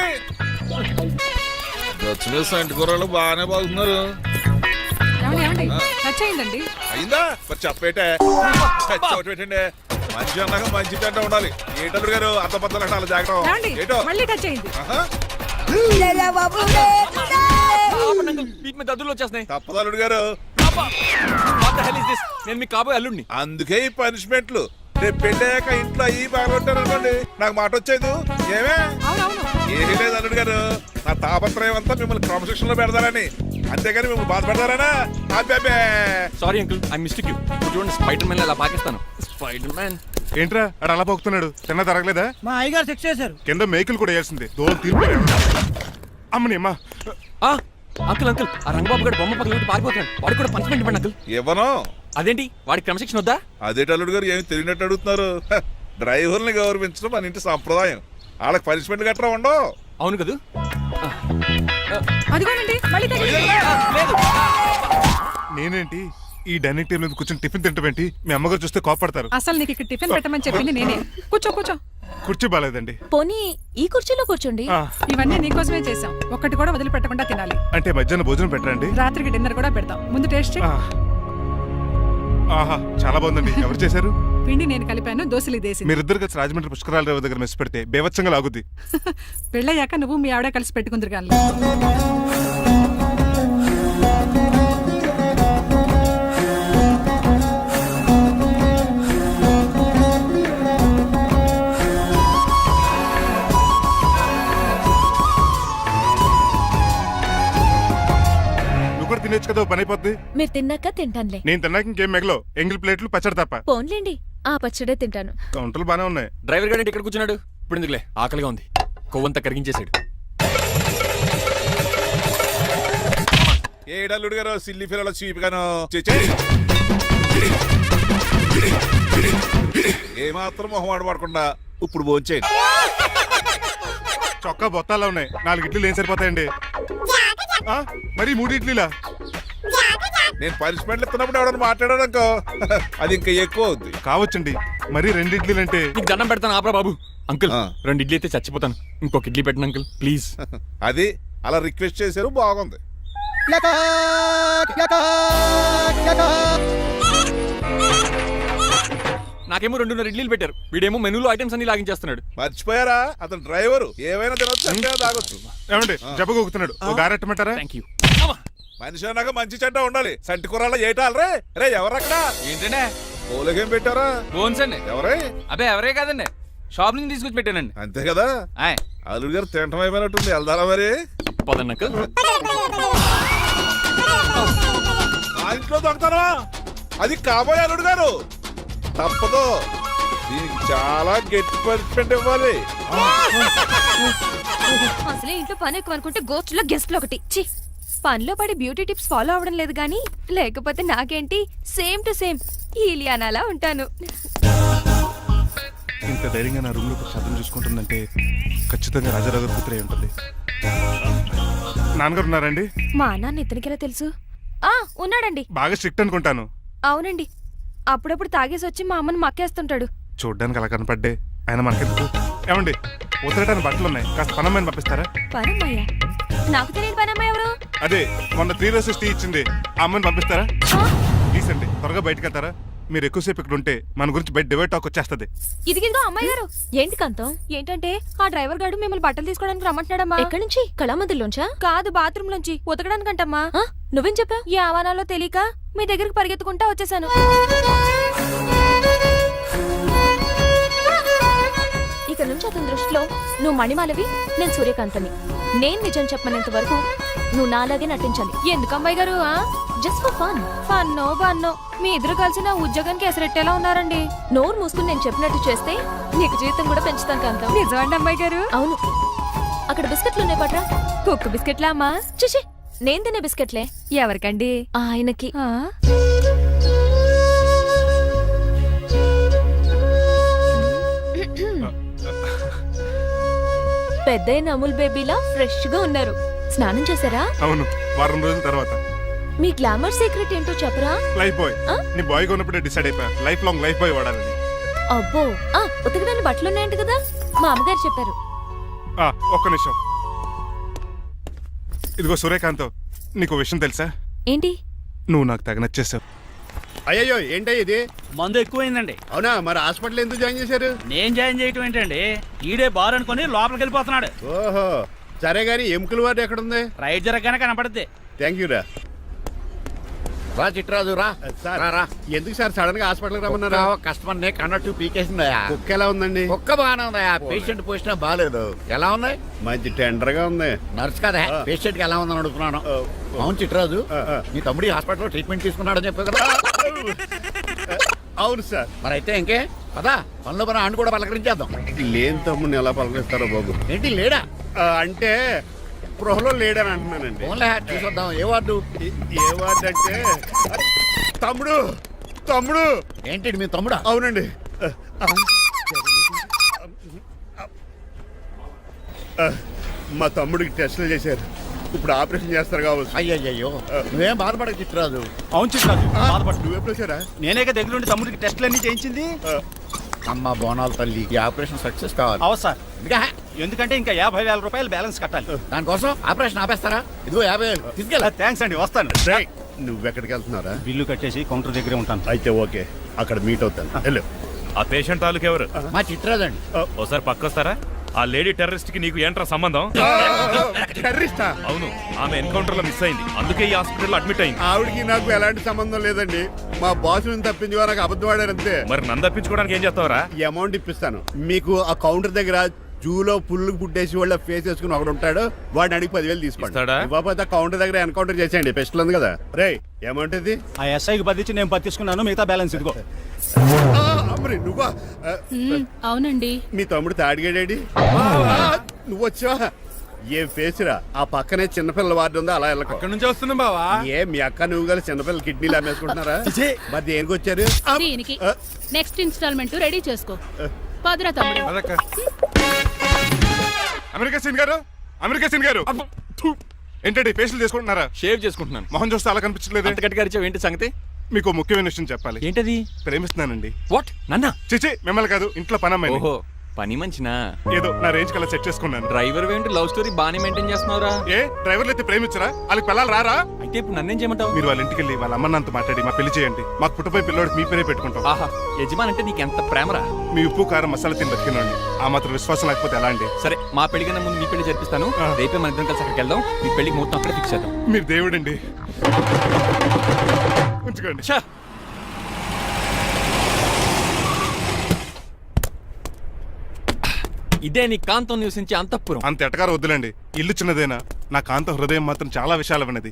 వచ్చిన సంటి కూరలు బాగానే బాగుతున్నారు. అయిందా? మరి చెప్పేటే పెట్టండి. మంచి అన్నాక మంచి తింట ఉండాలి. ఏటల్లుడు గారు అర్థపత్రాలు అలా జాగ్రత్త. ఏటో దద్దులు వచ్చేస్తున్నాయి. తప్పదల్లుడు గారు, నేను మీ కాబోయే అల్లుడిని. అందుకే ఈ పనిష్మెంట్లు. రేపు పెళ్ళాక ఇంట్లో అయ్యి బాగుంటారు అనుకోండి, నాకు మాట వచ్చేది ఏమే? ఏమీ లేదు అల్లుడు గారు, నా తాపత్రయం అంతా మిమ్మల్ని క్రమశిక్షణలో పెడతారని, అంతేగాని మిమ్మల్ని బాధ పెడతారనా? అబ్బే. Sorry uncle, I mistake you. చూడండి, స్పైడర్ మ్యాన్ అలా పాకిస్తాను. స్పైడర్ మ్యాన్ ఏంట్రా అడు అలా పోతున్నాడు? తిన్న తరగలేదా? మా అయ్యగారు సెక్స్ చేశారు. కింద మేకులు కూడా వేయాల్సిందే. దోలు తీర్పు అమ్మని అమ్మా. అంకుల్ అంకుల్, ఆ రంగబాబు గారు బొమ్మ పక్కన పారిపోతున్నాడు. వాడికి కూడా పనిష్మెంట్ ఇవ్వండి అంకుల్. ఇవ్వను. అదేంటి, వాడికి క్రమశిక్షణ వద్దా? అదేంటి అల్లుడు గారు, ఏమి తెలియనట్టు అడుగుతున్నారు? డ్రైవర్ని గౌరవించడం మన ఇంటి సాంప్రదాయం. వాళ్ళకి పనిష్మెంట్ గట్రా ఉండవు. అవును కదా. నేనేంటి ఈ డైనింగ్ టేబుల్ మీద కూర్చొని టిఫిన్ తింటామేంటి? మీ అమ్మగారు చూస్తే కోపడతారు. అసలు నీకు ఇక్కడ టిఫిన్ పెట్టమని చెప్పింది నేనే. కూర్చో కూర్చో. కుర్చీ బాలేదండి. పోనీ ఈ కుర్చీలో కూర్చోండి. ఇవన్నీ నీకోసమే చేసాం. ఒక్కటి కూడా వదిలిపెట్టకుండా తినాలి. అంటే మధ్యాహ్నం భోజనం పెట్టరండి? రాత్రికి డిన్నర్ కూడా పెడతాం. ముందు టేస్ట్ చేయి. ఆహా, చాలా బాగుందండి. ఎవరు చేశారు? పిండి నేను కలిపాను, దోశలు దేశం. మీరిద్దరు కలిసి రాజమండ్రి పుష్కరాల దగ్గర మెస్ పెడితే బేవచ్చంగా లాగుద్ది. పెళ్ళయ్యాక నువ్వు మీ ఆవిడ కలిసి పెట్టుకుందరు కానీ. తినొచ్చు కదా, పని అయిపోద్ది. మీరు తిన్నాక తింటానులే. నేను తిన్నాక ఇంకేం మిగలవు. ఎంగిల్ ప్లేట్లు పచ్చడి తప్ప. పోన్లేండి, ఆ పచ్చడే తింటాను. కౌంటర్లు బానే ఉన్నాయి. డ్రైవర్ గారు ఇక్కడ కూర్చున్నాడు. ఇప్పుడు ఎందుకులే, ఆకలిగా ఉంది. కొవ్వంతా కరిగించేశాడు. ఏడల్లుడు గారు సిల్లి పిల్లల చీపిగాను ఏమాత్రం మొహమాట పడకుండా ఇప్పుడు భోంచేయండి. చొక్కా బొత్తాల్లో ఉన్నాయి. 4 ఇడ్లీలు ఏం సరిపోతాయండి? మరి 3 ఇడ్లీలా? నేను పనిష్మెంట్లు ఇస్తున్నప్పుడు ఎవడన్నా మాట్లాడాడు అనుకో, అది ఇంకా ఎక్కువ అవుద్ది. కావచ్చండి, మరి 2 ఇడ్లీలు అంటే. నీకు దండం పెడతాను, ఆపరా బాబు. అంకుల్, 2 ఇడ్లీ అయితే చచ్చిపోతాను. ఇంకొక ఇడ్లీ పెట్టండి అంకుల్, ప్లీజ్. అది అలా రిక్వెస్ట్ చేశారు, బాగుంది. నాకేమో 2.5 ఇడ్లీలు పెట్టారు. వీడేమో మెనూలో ఐటమ్స్ అన్ని లాగించేస్తున్నాడు. మర్చిపోయారా, అతను డ్రైవరు. ఏమైనా తినొచ్చు, తాగొచ్చు. ఏమండి జబ్బగొక్కుతున్నాడు, ఒక గారెట్టమంటారా? Thank you. మనిషి అన్నాక మంచి చెడ్డ ఉండాలి. సంటి కూరలో ఏటాలరే. రే ఎవరక్కడ? ఏంటంటే పోలకేం పెట్టారా? బోన్స్ అండి. ఎవరే? అదే ఎవరే కాదండి, షాప్ నుంచి తీసుకొచ్చి పెట్టానండి. అంతే కదా. అల్లుడు గారు తింటం అయిపోయినట్టుంది, వెళ్దారా మరి? పదండి అంకుల్. ఆ ఇంట్లో దొంగతనా? అది కాబోయే అల్లుడు గారు. తప్పదు, దీనికి చాలా గట్టి పనిష్మెంట్ ఇవ్వాలి. అసలే ఇంట్లో పని ఎక్కువ అనుకుంటే గోస్ట్లో గెస్ట్లు ఒకటి. చి, పనిలో పడి బ్యూటీ టిప్స్ ఫాలో అవడం లేదు గానీ, లేకపోతే నాకేంటి సేమ్ టు సేమ్ ఈలియానాలా ఉంటాను. ఇంత ధైర్యంగా నా రూమ్ లో శబ్దం చూసుకుంటుందంటే ఖచ్చితంగా రాజారావు గారు కూతురే ఉంటుంది. నాన్నగారు ఉన్నారండి? మా నాన్న ఇతనికి ఎలా తెలుసు? ఉన్నాడండి. బాగా స్ట్రిక్ట్ అనుకుంటాను. అవునండి, అప్పుడప్పుడు తాగేసి వచ్చి మా అమ్మని మక్కేస్తుంటాడు. చూడ్డానికి అలా కనపడ్డే ఆయన మనకెందుకు? ఏమండి, ఉతరటానికి బట్టలు ఉన్నాయి, కాస్త పనమ్మని పంపిస్తారా? పనమ్మయ్య? నాకు తెలియని పనమ్మ ఎవరు? అదే మొన్న 3 రోజెస్ టీ ఇచ్చింది ఆ అమ్మని పంపిస్తారా ప్లీజ్ అండి, త్వరగా బయటకు వెళ్తారా? మీరు ఎక్కువసేపు ఇక్కడ ఉంటే మన గురించి బయట డివైడ్ టాక్ వచ్చేస్తుంది. ఇదిగిదిగో అమ్మాయి గారు. ఏంటి కాంతం? ఏంటంటే ఆ డ్రైవర్ గారు మిమ్మల్ని బట్టలు తీసుకోవడానికి రమ్మంటున్నాడమ్మా. ఎక్కడి నుంచి? కళామందిలోంచా? కాదు, బాత్రూమ్ లోంచి ఉతకడానికంటమ్మా. నువ్వేం చెప్పా? ఈ ఆవానాలో తెలియక మీ దగ్గరికి పరిగెత్తుకుంటా వచ్చేసాను. ఇక నుంచి అతని దృష్టిలో నువ్వు మణిమాలవి, నేను సూర్యకాంతని. నేను నిజం చెప్పనంత వరకు నువ్వు నాలాగే నటించాలి. ఎందుకు అమ్మాయి గారు? Just for fun. ఫన్నో బన్నో మీ ఇద్దరు కలిసి నా ఉద్యోగానికి ఎసరెట్టేలా ఉన్నారండి. నోరు మూసుకుని నేను చెప్పినట్టు చేస్తే నీకు జీవితం కూడా పెంచుతాను కాంతం. నిజమండి అమ్మాయి గారు? అవును. అక్కడ బిస్కెట్లు ఉన్నాయి పట్రా. కుక్క బిస్కెట్లా అమ్మా? చూసి నేను తినే బిస్కెట్లే. ఎవరికండి? ఆయనకి. పెద్దయిన అమూల్ బేబీలా ఫ్రెష్ గా ఉన్నారు. స్నానం చేశారా? అవును, వారం రోజుల తర్వాత. మీ గ్లామర్ సీక్రెట్ ఏంటో చెప్పరా? Lifebuoy. నీ బాయ్ కొన్నప్పుడే డిసైడ్ అయిపోయా లైఫ్ లాంగ్ లైఫ్ బాయ్ వాడాలని. అబ్బో, ఉతకడానికి బట్టలు ఉన్నాయంట కదా, మా అమ్మగారు చెప్పారు. ఒక్క నిమిషం. ఇదిగో సూర్యకాంత్, నీకు విషయం తెలుసా? ఏంటి? నువ్వు నాకు తెగ నచ్చేసావు. అయ్యయ్యో ఏంటో ఇది? మందు ఎక్కువైందండి. అవునా, మరి హాస్పిటల్ ఎందుకు జాయిన్ చేశారు? నేను జాయిన్ చేయటం ఏంటండి, ఈడే బార్ అనుకుని లోపలికి వెళ్ళిపోతున్నాడు. ఓహో, సరే గాని ఎముకల వాడు ఎక్కడుంది? రైట్ జరగగానే కనపడుద్ది. థ్యాంక్ యూ రా. రా చిట్రాజు రా. సార్ రా. ఎందుకు సార్ సడన్ గా హాస్పిటల్కి రమ్మన్నారా? కస్టమర్ నే కన్నట్టు పీకేసిందయా. కుక్క ఎలా ఉందండి? ఒక్క బాగానే ఉందయా, పేషెంట్ పొజిషన్ బాగాలేదు. ఎలా ఉన్నాయి? మంచి టెండర్ గా ఉంది. నర్స్ కదా, పేషెంట్ కి ఎలా ఉందని అడుగుతున్నాను. అవును చిట్రాజు, నీ తమ్ముడి హాస్పిటల్లో ట్రీట్మెంట్ తీసుకున్నాడని చెప్పావు కదా. అవును సార్. మరి అయితే ఇంకే పదా పనులు పని ఆండు కూడా పలకరించేద్దాం. లేని తమ్ముడిని ఎలా పలకరిస్తారో బాబు. ఏంటి లేడా? అంటే గృహలో లేడని అంటున్నానండి. ఓన్లే చూసొద్దాం. ఏ వార్డు? ఏ వార్డు అంటే తమ్ముడు. తమ్ముడు ఏంటి మీ తమ్ముడా? అవునండి. మా తమ్ముడికి టెస్టులు చేశారు, ఇప్పుడు ఆపరేషన్ చేస్తారు కావచ్చు. అయ్యయ్యో, నువ్వేం బాధపడక చిట్రాజు. అవును చిట్రాజు, నువ్వు ఎప్పుడు వచ్చారా? నేనే దగ్గరుండి తమ్ముడికి టెస్టులు అన్ని చేయించింది. అమ్మ బోనాల తల్లి, ఈ ఆపరేషన్ సక్సెస్ కావాలి. అవు సార్, ఎందుకంటే ఇంకా 50,000 రూపాయలు బ్యాలెన్స్ కట్టాలి. దానికోసం ఆపరేషన్ ఆపేస్తారా? ఇదిగో 50,000 తీసుకెళ్ళా. థ్యాంక్స్ అండి, వస్తాను. నువ్వెక్కడికి వెళ్తున్నారా? బిల్లు కట్టేసి కౌంటర్ దగ్గరే ఉంటాను. అయితే ఓకే, అక్కడ మీట్ అవుతాను. వెళ్ళు. ఆ పేషెంట్ తాలూకు ఎవరు? మా చిట్రాజు అండి. ఓసారి పక్కొస్తారా? ఆ లేడీ టెర్రరిస్ట్ కి నీకు ఏంట్రా సంబంధం? టెర్రరిస్టా? అవును, ఆమె ఎన్కౌంటర్ లో మిస్ అయింది, అందుకే ఈ హాస్పిటల్ అడ్మిట్ అయింది. ఆవిడికి నాకు ఎలాంటి సంబంధం లేదండి. మా బాసుని తప్పించుకో, నాకు అబద్ధం ఆడారంతే. మరి నన్ను తప్పించుకోవడానికి ఏం చేస్తావరా? ఈ అమౌంట్ ఇప్పిస్తాను మీకు. ఆ కౌంటర్ దగ్గర జూలో పుల్లు పుట్టేసి వాళ్ళ ఫేస్ వేసుకుని ఒకడు ఉంటాడు, వాడిని అడిగి 10,000 తీసుకోండి. ఇవ్వకపోతే కౌంటర్ దగ్గర ఎన్కౌంటర్ చేసేయండి. పెస్టల్ ఉంది కదా. రే అమౌంట్ ఇది? ఆ ఎస్ఐకి బదిలించి నేను బతిసుకున్నాను, మిగతా బ్యాలెన్స్ ఇదిగో. నువ్వా? అవునండి. మీ తమ్ముడు తాడిగాడేడి? నువ్వు వచ్చావా? ఏ ఫేస్ రా. ఆ పక్కనే చిన్నపిల్లల వార్డు ఉందా, అలా వెళ్ళకు. అక్కడ నుంచి వస్తున్నా బావా. ఏ మీ అక్క నువ్వు కలిసి చిన్నపిల్లల కిడ్నీలు అమ్మేసుకుంటున్నారా? మరి దేనికి వచ్చారు? దీనికి నెక్స్ట్ ఇన్స్టాల్మెంట్ రెడీ చేసుకో. పదరా తమ్ముడు. అమెరికా సీన్ గారు, అమెరికా సీన్ గారు, ఏంటండి ఫేషియల్ చేసుకుంటున్నారా? షేవ్ చేసుకుంటున్నాను. మొహం చూస్తే అలా కనిపించలేదు. అంత గట్టిగా అరిచావు, ఏంటి సంగతి? మీకు ముఖ్యమైన విషయం చెప్పాలి. ఏంటది? ప్రేమిస్తున్నానండి. వాట్? నన్నా? చిచి, మిమ్మల్ని కాదు, ఇంట్లో పని అమ్మాయి. ఓహో, పని మంచినా? ఏదో నా రేంజ్ కల్లా సెట్ చేసుకున్నాను. డ్రైవర్ ఏంటి లవ్ స్టోరీ బాగానే మెయింటైన్ చేస్తున్నావురా? ఏ డ్రైవర్లు అయితే ప్రేమించరా? వాళ్ళకి పిల్లలు రారా? అయితే ఇప్పుడు నన్నేం చేయమంటావు? మీరు వాళ్ళ ఇంటికి వెళ్ళి వాళ్ళ అమ్మ నాన్నతో మాట్లాడి మా పెళ్లి చేయండి. మాకు పుట్టపోయి పిల్లోడికి మీ పేరే పెట్టుకుంటాం. ఆహా, యజమాన్ అంటే నీకు ఎంత ప్రేమరా? మీ ఉప్పు కారం మసాలా తిని బతికినండి. ఆ మాత్రం విశ్వాసం లేకపోతే ఎలా అండి? సరే, మా పెళ్లి కన్నా ముందు మీ పెళ్లి జరిపిస్తాను. రేపే మన ఇద్దరం కలిసి అక్కడికి వెళ్దాం. మీ పెళ్లికి మొత్తం అక్కడ ఫిక్స్ చేద్దాం. మీరు దేవుడండి. ఉంచుకోండి. ఇదే నీ కాంతం నివసించే అంతఃపురం. అంత ఎటకారం వద్దులండి. ఇల్లు చిన్నదేనా, నా కాంత హృదయం మాత్రం చాలా విశాలమైనది.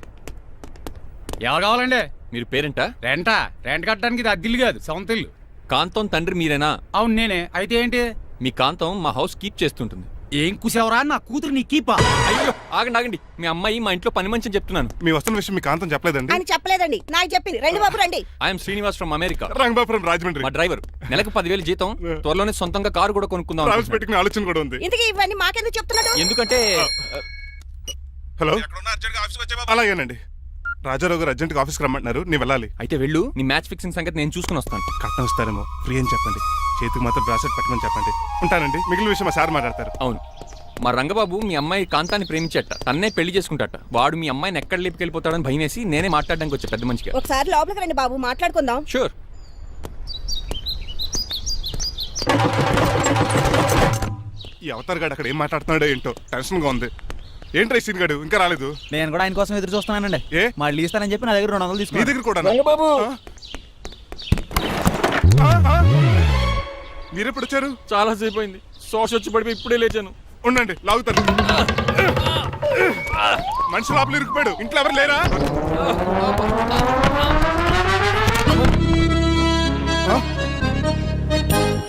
ఎవరు కావాలండి? మీరు పేరెంటా? రెంట్ కట్టడానికి ఇది అద్దిల్లు కాదు, సొంత ఇల్లు. కాంతం తండ్రి మీరేనా? అవును నేనే. అయితే ఏంటి? మీ కాంతం మా హౌస్ కీప్ చేస్తుంటుంది. ఏం కూసావరా? నా కూతురు నీ కీపా? అయ్యో, ఆగండి. మీ అమ్మాయి మా ఇంట్లో పని మంచి చెప్తున్నాను. మీ వస్తున్న విషయం మీ కాంతం చెప్పలేదండి? ఆయన చెప్పలేదండి, నాకు చెప్పింది. రండి బాబు రండి. I'm Srinivas from America. Rangabapuram Rajahmundry. మా డ్రైవర్. నెలకు 10,000 జీతం. త్వరలోనే సొంతంగా కారు కూడా కొనుక్కుందాం. ట్రావెల్స్ పెట్టుకునే ఆలోచన కూడా ఉంది. ఇంతకీ ఇవన్నీ మాకెందుకు చెప్తున్నాడు? ఎందుకంటే హలో, అలాగేనండి. రాజారావు గారు అర్జెంట్గా ఆఫీస్కి రమ్మంటున్నారు, నీ వెళ్ళాలి. అయితే వెళ్ళు. నీ మ్యాచ్ ఫిక్సింగ్ సంగతి నేను చూసుకుని వస్తాను. కట్నం ఇస్తారేమో, ఫ్రీ అని చెప్పండి. చేతికి మాత్రం బ్రాసెట్ పెట్టమని చెప్పండి. ఉంటానండి. మిగిలిన విషయం మా సార్ మాట్లాడతారు. అవును. మా రంగబాబు మీ అమ్మాయి కాంతాన్ని ప్రేమించట, తన్నే పెళ్లి చేసుకుంటాట. వాడు మీ అమ్మాయిని ఎక్కడ లేపుకెళ్ళిపోతాడని భయం వేసి నేనే మాట్లాడడానికి వచ్చా పెద్ద మనిషిగా. ఒకసారి లోపలికి రండి బాబు, మాట్లాడుకుందాం. షూర్. ఈ అవతార్ గాడు అక్కడ ఏం మాట్లాడుతున్నాడో ఏంటో టెన్షన్ గా ఉంది. ఏంట్రా సీన్ గాడు ఇంకా రాలేదు? నేను కూడా ఆయన కోసం ఎదురు చూస్తున్నానండి. ఏ మళ్ళీ ఇస్తానని చెప్పి నా దగ్గర 200 నీ తీసుకుని దగ్గర కూడా రంగబాబు మీరెప్పుడు వచ్చారు? చాలా సేపు అయింది, శోష వచ్చి పడిపోయి ఇప్పుడే లేచాను. ఉండండి లాగుతాను. మనిషి లోపల ఇరుక్కుపోయాడు, ఇంట్లో ఎవరు లేరా?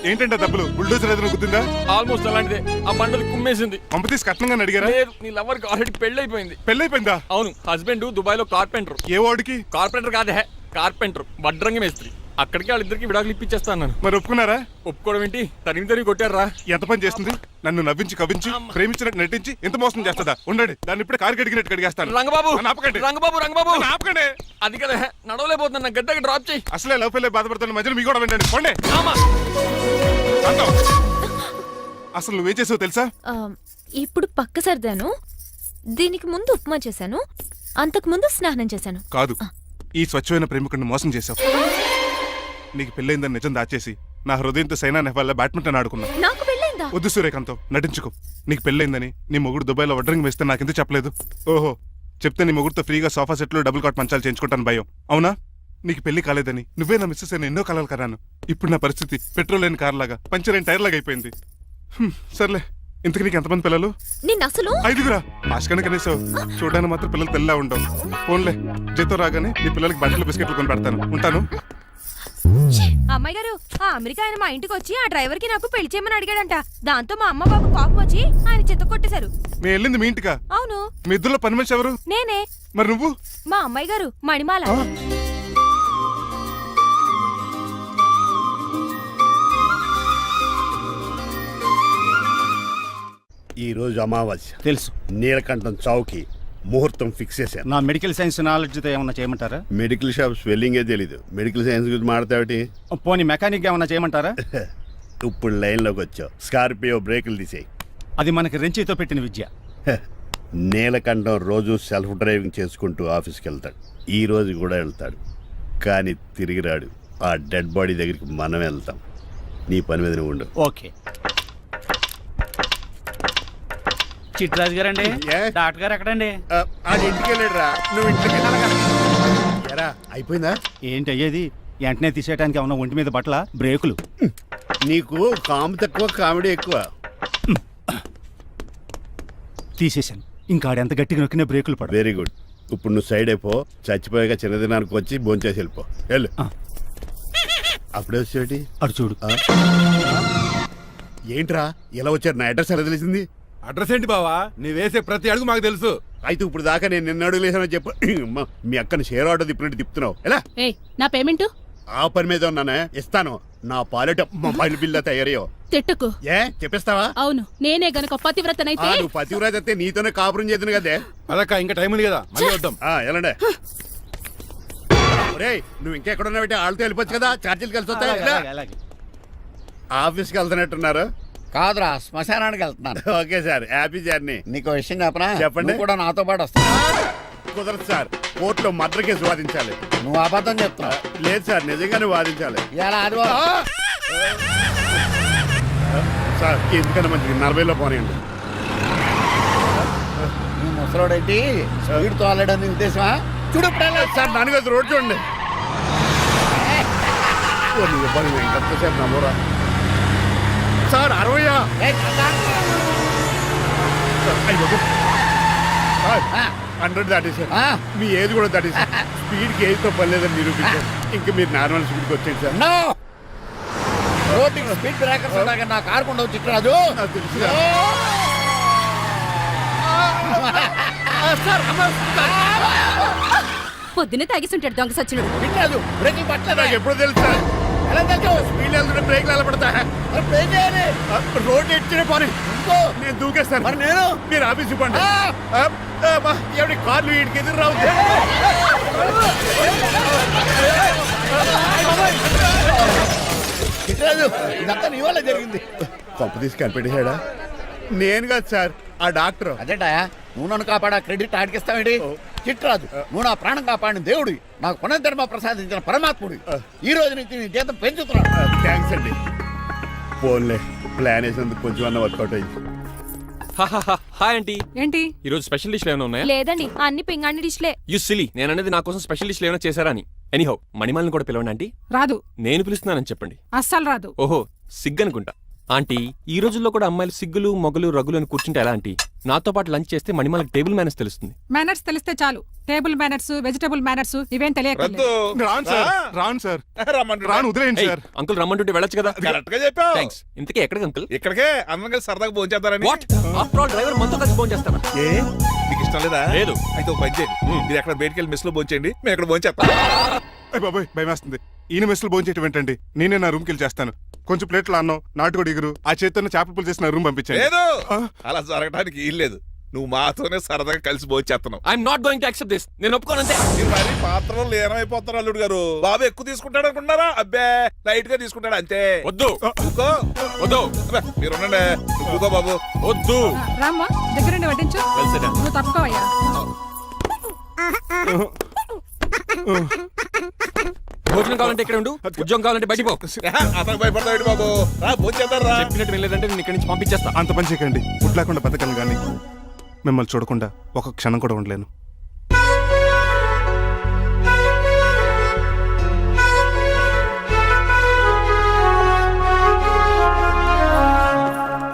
ఏంటంటే డబ్బులు బుల్డోజర్ ఏదైనా గుద్దిందా? ఆల్మోస్ట్ అలాంటిదే. ఆ బండది కుమ్మేసింది. పంప తీసి కట్నంగా అడిగారా? లేదు, నీ లవర్ కి ఆల్రెడీ పెళ్లి అయిపోయింది. పెళ్ళైపోయిందా? అవును, హస్బెండ్ దుబాయ్ లో కార్పెంటర్. ఏ వాడికి? కార్పెంటర్ కాదే, కార్పెంటర్, వడ్రంగి మేస్త్రి. అక్కడికి వాళ్ళిద్దరికి విడాకులు ఇప్పించేస్తా అన్నాను. మరి ఒప్పుకున్నారా? ఒప్పుకోవడం ఏంటి, తరిమి కొట్టారా. ఎంత పని చేస్తుంది? నన్ను నవ్వించి కవ్వించి ప్రేమించినట్టు నటించి ఎంత మోసం చేస్తుందా? ఉండండి, దాన్ని ఇప్పుడే కారు కడిగినట్టు కడిగేస్తాను. రంగబాబు నన్ను ఆపకండి. రంగబాబు రంగబాబు ఆపకండి. అది కదా, నడవలేకపోతున్నా, నా గద్దకి డ్రాప్ చేయి. అసలే లవ్ ఫెయిల్ బాధపడుతున్న మధ్యలో మీ కూడా వినండి. పోండి. ఆమా. శాంతం. అసలు నువ్వేం చేసావు తెలుసా? ఇప్పుడు పక్క సర్దాను, దీనికి ముందు ఉప్మా చేశాను, అంతకు ముందు స్నానం చేశాను. కాదు, ఈ స్వచ్ఛమైన ప్రేమికుడిని మోసం చేశావు. నీకు పెళ్ళైందని నిజం దాచేసి నా హృదయంతో సైనా నెహ్వాల్ బ్యాడ్మింటన్ ఆడుకున్నా. నాకు పెళ్ళైందా? వద్దు సూర్యకాంతం, నటించుకో. నీకు పెళ్ళైందని నీ మొగుడు దుబాయ్లో వడ్రంగి వేస్తే నాకెందుకు చెప్పలేదు? ఓహో, చెప్తే నీ మొగుడుతో ఫ్రీగా సోఫా సెట్లు డబుల్ కాట్ మంచాలు చేయించుకుంటాను భయం. అవునా? నీకు పెళ్లి కాలేదని నువ్వే నా మిస్సెస్ అని ఎన్నో కలలు కరాను. ఇప్పుడు నా పరిస్థితి పెట్రోల్ లేని కార్ లాగా, పంచర్ అయిన టైర్ లాగా అయిపోయింది. సర్లే, ఇంతకు నీకు ఎంతమంది పిల్లలు? నేను అసలు 5గురా. ఆశకన్నా కనీసం చూడడానికి మాత్రం పిల్లలు తెల్లా ఉండవు. ఫోన్లే, జీతం రాగానే నీ పిల్లలకి బట్టలు బిస్కెట్లు కొని పెడతాను. ఉంటాను. అమ్మాయి గారు, ఆ అమెరికా ఆయన మా ఇంటికి వచ్చి ఆ డ్రైవర్ కి నాకు పెళ్లి చేయమని అడిగాడంట. దాంతో మా అమ్మ బాబు కోపం వచ్చి ఆయన చెత్త కొట్టేశారు. నేను వెళ్ళింది మీ ఇంటికా? అవును. మీ ఇద్దరులో పని మనిషి ఎవరు? నేనే. మరి నువ్వు? మా అమ్మాయి గారు మణిమాల. ఈ రోజు అమావాస్య తెలుసు. నీలకంఠం చౌకి ముహూర్తం ఫిక్స్ చేశాను. నా మెడికల్ సైన్స్ నాలెడ్జ్తో ఏమన్నా చేయమంటారా? మెడికల్ షాప్ స్వెల్లింగే తెలీదు, మెడికల్ సైన్స్ గురించి మాట్లాడతావిటి? పోనీ మెకానిక్ ఏమన్నా చేయమంటారా? ఇప్పుడు లైన్లోకి వచ్చావు. స్కార్పియో బ్రేకులు తీసేయి. అది మనకి రెంచితో పెట్టిన విద్య. నీలకంఠం రోజు సెల్ఫ్ డ్రైవింగ్ చేసుకుంటూ ఆఫీస్కి వెళ్తాడు. ఈ రోజు కూడా వెళ్తాడు, కానీ తిరిగి రాడు. ఆ డెడ్ బాడీ దగ్గరికి మనం వెళ్తాం. నీ పని మీద నువ్వు ఉండు. ఓకే. చిట్రాజు గారండి, డాక్టర్ గారు ఎక్కడండి? అది ఇంటికి వెళ్ళాడు రా, నువ్వు ఇంటికి ఎరా. అయిపోయిందా? ఏంటి అయ్యేది? వెంటనే తీసేయడానికి ఏమన్నా ఒంటి మీద బట్టల బ్రేకులు? నీకు కాము తక్కువ, కామెడీ ఎక్కువ. తీసేశాను. ఇంకా ఆడెంత గట్టిగా నొక్కిన బ్రేకులు పడ. Very good. ఇప్పుడు నువ్వు సైడ్ అయిపో. చచ్చిపోయాక చిన్నదినానికి వచ్చి భోంచేసి వెళ్ళిపో. వెళ్ళు. అప్పుడే వచ్చేటి అటు చూడు. ఏంట్రా ఇలా వచ్చారు? నా అడ్రస్ ఎలా తెలిసింది? అడ్రస్ ఏంటి బావా? నీ వేసే ప్రతి అడుగు మాకు తెలుసు. అయితే ఇప్పుడు దాకా నేను నిన్న అడుగులేసానని చెప్పు. మీ అక్కని షేర్ ఆర్డర్ తిప్పినట్టు తిప్పుతున్నావు ఎలా? ఏయ్, నా పేమెంట్ ఆ పని మీద ఉన్నానే, ఇస్తాను. నా పాలెట మొబైల్ బిల్లా తయారయ్యో. తిట్టుకు. ఏ చెప్పిస్తావా? అవును, నేనే గనక పతివ్రతనైతే. నువ్వు పతివ్రత అయితే నీతోనే కాపురం చేతును కదే. అదక్క, ఇంకా టైం ఉంది కదా, మళ్ళీ వద్దాం. ఎలాండే నువ్వు ఇంకెక్కడున్నా పెట్టి వాళ్ళతో వెళ్ళిపోవచ్చు కదా, ఛార్జీలు కలిసి వస్తాయి. ఆఫీస్కి వెళ్తున్నట్టున్నారు? కాదురా, శ్మశానానికి వెళ్తున్నాను. Okay sir, happy journey. నీకు విషయం చెప్పనా? చెప్పండి. నువ్వు కూడా నాతో పాటు వస్తా. కుదరదు సార్, కోర్టులో మర్డర్ కేసు వాదించాలి. నువ్వు అబద్ధం చెప్తున్నావు. లేదు సార్, నిజంగానే వాదించాలి. ఇలా ఆదివారం సార్, ఎందుకన్నా మంచిది 40లో పోనీయండి. నువ్వు ముసలోడేంటి స్పీడ్ తోలడని ఉద్దేశమా? చూడు సార్, నాన్నగారు రోడ్ చూడండి. ఎంతసేపు నమ్మరా సార్? 60 100 దాటేసారు. మీ ఏజ్ కూడా దాటేసారు. స్పీడ్కి ఏజ్తో పని లేదని నిరూపించారు. ఇంకా మీరు నార్మల్ స్పీడ్కి వచ్చేది సార్. రోడ్డుకి స్పీడ్ బ్రేకర్స్ ఉండగా నా కారు కొండ చిట్టరాజు. నాకు తెలుసు పొద్దునే తాగిస్తుంటాడు దొంగ సచ్చినుడు. చిట్టరాజు బ్రేక్ పట్టలేదు. నాకు ఎప్పుడు తెలుసు సార్? ఎలా తెలుసు? స్పీడ్ వెళ్తుంటే బ్రేక్లు ఎలా పడతా? రోడ్డు ఎట్టిన పని నేను దూకేస్తాను. మరి నేను? మీరు ఆఫీస్ ఇవ్వండి. ఎవరి కార్లు వీడికి ఎదురు రావు. చిట్టరాజు, ఇదంతా నీ వల్ల జరిగింది. తప్పు తీసి కనిపెట్టేశాడా? నేను కాదు సార్, ఆ డాక్టర్. అదేటా నువ్వు నన్ను కాపాడా క్రెడిట్ ఆడికిస్తావేంటి? చిట్రాజు, నువ్వు నా ప్రాణం కాపాడిన దేవుడి, నాకు పునర్ధర్మ ప్రసాదించిన పరమాత్ముడి. ఈ రోజు నుంచి నీ జీతం పెంచుతున్నాను. థ్యాంక్స్ అండి. ఫోన్లే, ప్లాన్ వేసినందుకు కొంచెం అన్న వర్కౌట్ అయింది. Hi aunty. ఏంటి ఈ రోజు స్పెషల్ డిష్లు ఏమైనా ఉన్నాయా? లేదండి అన్ని పింగాణి డిష్లే. యు సిలీ, నేను అనేది నా కోసం స్పెషల్ డిష్లు ఏమైనా చేశారా అని. ఎనీహౌ, మణిమాలని కూడా పిలవండి ఆంటీ. రాదు, నేను పిలుస్తున్నానని చెప్పండి. అస్సలు రాదు. ఓహో, సిగ్గు అనుకుంటా. ఆంటీ, ఈ రోజుల్లో కూడా అమ్మాయిలు సిగ్గులు మొగలు రగులు అని కూర్చుంటే ఎలా ఆంటీ? నాతో పాటు లంచ్ చేస్తే మణిమాలకి టేబుల్ మేనర్స్ తెలుస్తుంది. మేనర్స్ తెలిస్తే చాలు. టేబుల్ మేనర్స్, వెజిటబుల్ మేనర్స్ ఇవేం తెలియక రాను సార్, వదిలేయండి సార్. అంకుల్ రమ్మంటుంటే వెళ్ళొచ్చు కదా. కరెక్ట్ గా చెప్పావు. థ్యాంక్స్. ఇంతకీ ఎక్కడికి అంకుల్? ఇక్కడికే అందరం కలిసి సరదాగా భోజనం చేద్దారని. వాట్? ఆఫ్టర్ ఆల్ డ్రైవర్ మనతో కలిసి ఫోన్ చేస్తారా? నీకు ఇష్టం లేదా? లేదు. అయితే ఒక పని చేయండి, మీరు ఎక్కడ బయటికి వెళ్ళి మెస్ లో భోజనం చేయండి, మేము ఎక్కడ భోజనం చేస్తాం. బాబాయ్ భయం వేస్తుంది. ఈయన మెస్సులు భోజనం చేయటం ఏంటండి? నేనే నా రూమ్కి వెళ్ళి చేస్తాను. కొంచెం ప్లేట్లు అన్నం, నాటుకోడి ఇగురు, ఆ చేతితో చేపల పులుసు చేసి నా రూమ్ పంపించాను. లేదు, అలా జరగడానికి ఏం లేదు. నువ్వు మాతోనే సరదాగా కలిసి భోజనం చేస్తున్నావు. I'm not going to accept this. నేను ఒప్పుకోనంతే. మీరు మరి పాత్రలో లీనమైపోతారు అల్లుడు గారు. బాబు ఎక్కువ తీసుకుంటాడు అనుకుంటారా? అబ్బే, లైట్ గా తీసుకుంటాడు అంతే. వద్దు ఊకో. వద్దు. అబ్బే, మీరు ఉండండి. ఊకో బాబు. వద్దు. రామ్మా, దగ్గరుండి వడ్డించు. నువ్వు తప్పుకోవయ్యా. భోజనం కావాలంటే ఇక్కడ ఉండు, ఉద్యోగం కావాలంటే బయటికి పో. అతను భయపడతాడు బాబు. రా భోజనం చేద్దాం రా. చెప్పినట్టు వెళ్ళలేదంటే నేను ఇక్కడి నుంచి పంపించేస్తా. అంత పని చేయకండి. ఫుడ్ లేకుండా బతకను కానీ మిమ్మల్ని చూడకుండా ఒక క్షణం కూడా ఉండలేను.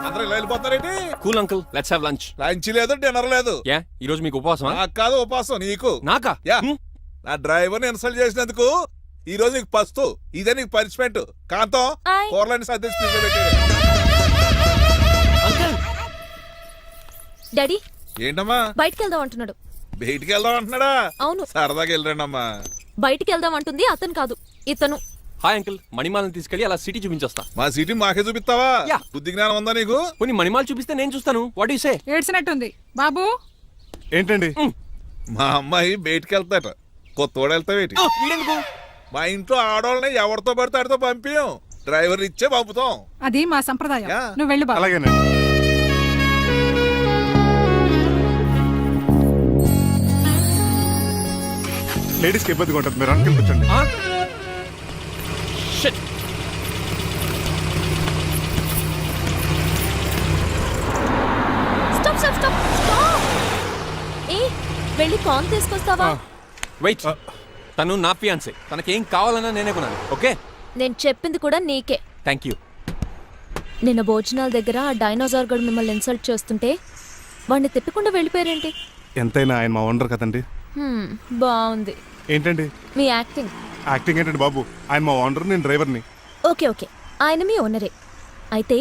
అందరూ ఇలా వెళ్ళిపోతారేంటి? Cool uncle, let's have lunch. Lunch లేదు, డిన్నర్ లేదు. యా, ఈ రోజు మీకు ఉపవాసమా? నాకు కాదు ఉపవాసం, నీకు. నాకా? యా, నా డ్రైవర్ని ఇన్సల్ట్ చేసినందుకు ఈ రోజు నీకు పస్తు. ఇదే నీకు పనిష్మెంట్. కాంతం, ఆయ్. కూరలని సర్దేసి ఫ్రిడ్జ్లో పెట్టేయ్. డాడీ ఏంటమ్మా బయటికి వెళ్దాం అంటున్నాడు. బయటికి వెళ్దాం అంటున్నాడా? అవును, సరదాగా వెళ్ళరండి అమ్మా. బయటికి వెళ్దాం అంటుంది అతను కాదు, ఇతను. హాయ్ అంకుల్, మణిమాలని తీసుకెళ్లి అలా సిటీ చూపించొస్తా. మా సిటీ మాకే చూపిస్తావా? యా. బుద్ధి జ్ఞానం ఉందా నీకు? కొన్ని మణిమాలు చూపిస్తే నేను చూస్తాను. What you say? ఏడ్చినట్టుంది బాబు. ఏంటండి? మా అమ్మాయి బయటికి వెళ్తాట, కొత్తోడు వెళ్తావేటి? వీడెందుకు? మా ఇంట్లో ఆడవాళ్ళని ఎవరితో పడితే ఆడితో పంపించాం, డ్రైవర్ ఇచ్చే పంపుతాం. అది మా సంప్రదాయం. యా. నువ్వు వెళ్ళు బాబు. అలాగేనండి. లేడీస్కి ఇబ్బందిగా ఉంటుంది, మీరు అనుకుని కూర్చోండి. Shit. Stop stop stop stop. ఏ, వెళ్ళి కార్న్ తీసుకొస్తావా? వెయిట్, తను నా ఫియాన్సే. తనకేం కావాలన్నా నేనే కొనాలి. ఓకే? నేను చెప్పింది కూడా నీకే. Thank you. నిన్న భోజనాల దగ్గర ఆ డైనోసార్ గడు మిమ్మల్ని ఇన్సల్ట్ చేస్తుంటే వాడిని తిప్పకుండా వెళ్ళిపోయారేంటి? ఎంతైనా ఆయన మా ఓనర్ కదండి. బాగుంది ఏంటండి మీ యాక్టింగ్. యాక్టింగ్ ఏంటండి బాబు? ఆయన మా ఓనర్, నేను డ్రైవర్ని. ఓకే ఓకే, ఆయన మీ ఓనరే అయితే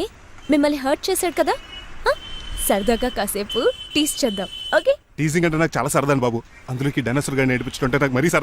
మిమ్మల్ని హర్ట్ చేశాడు కదా, సరదాగా కాసేపు టీస్ చేద్దాం. ఓకే? టీజింగ్ అంటే నాకు చాలా సరదా బాబు. అందులోకి డైనోసార్ గారిని నేర్పించుకుంటే నాకు మరీ సరదా.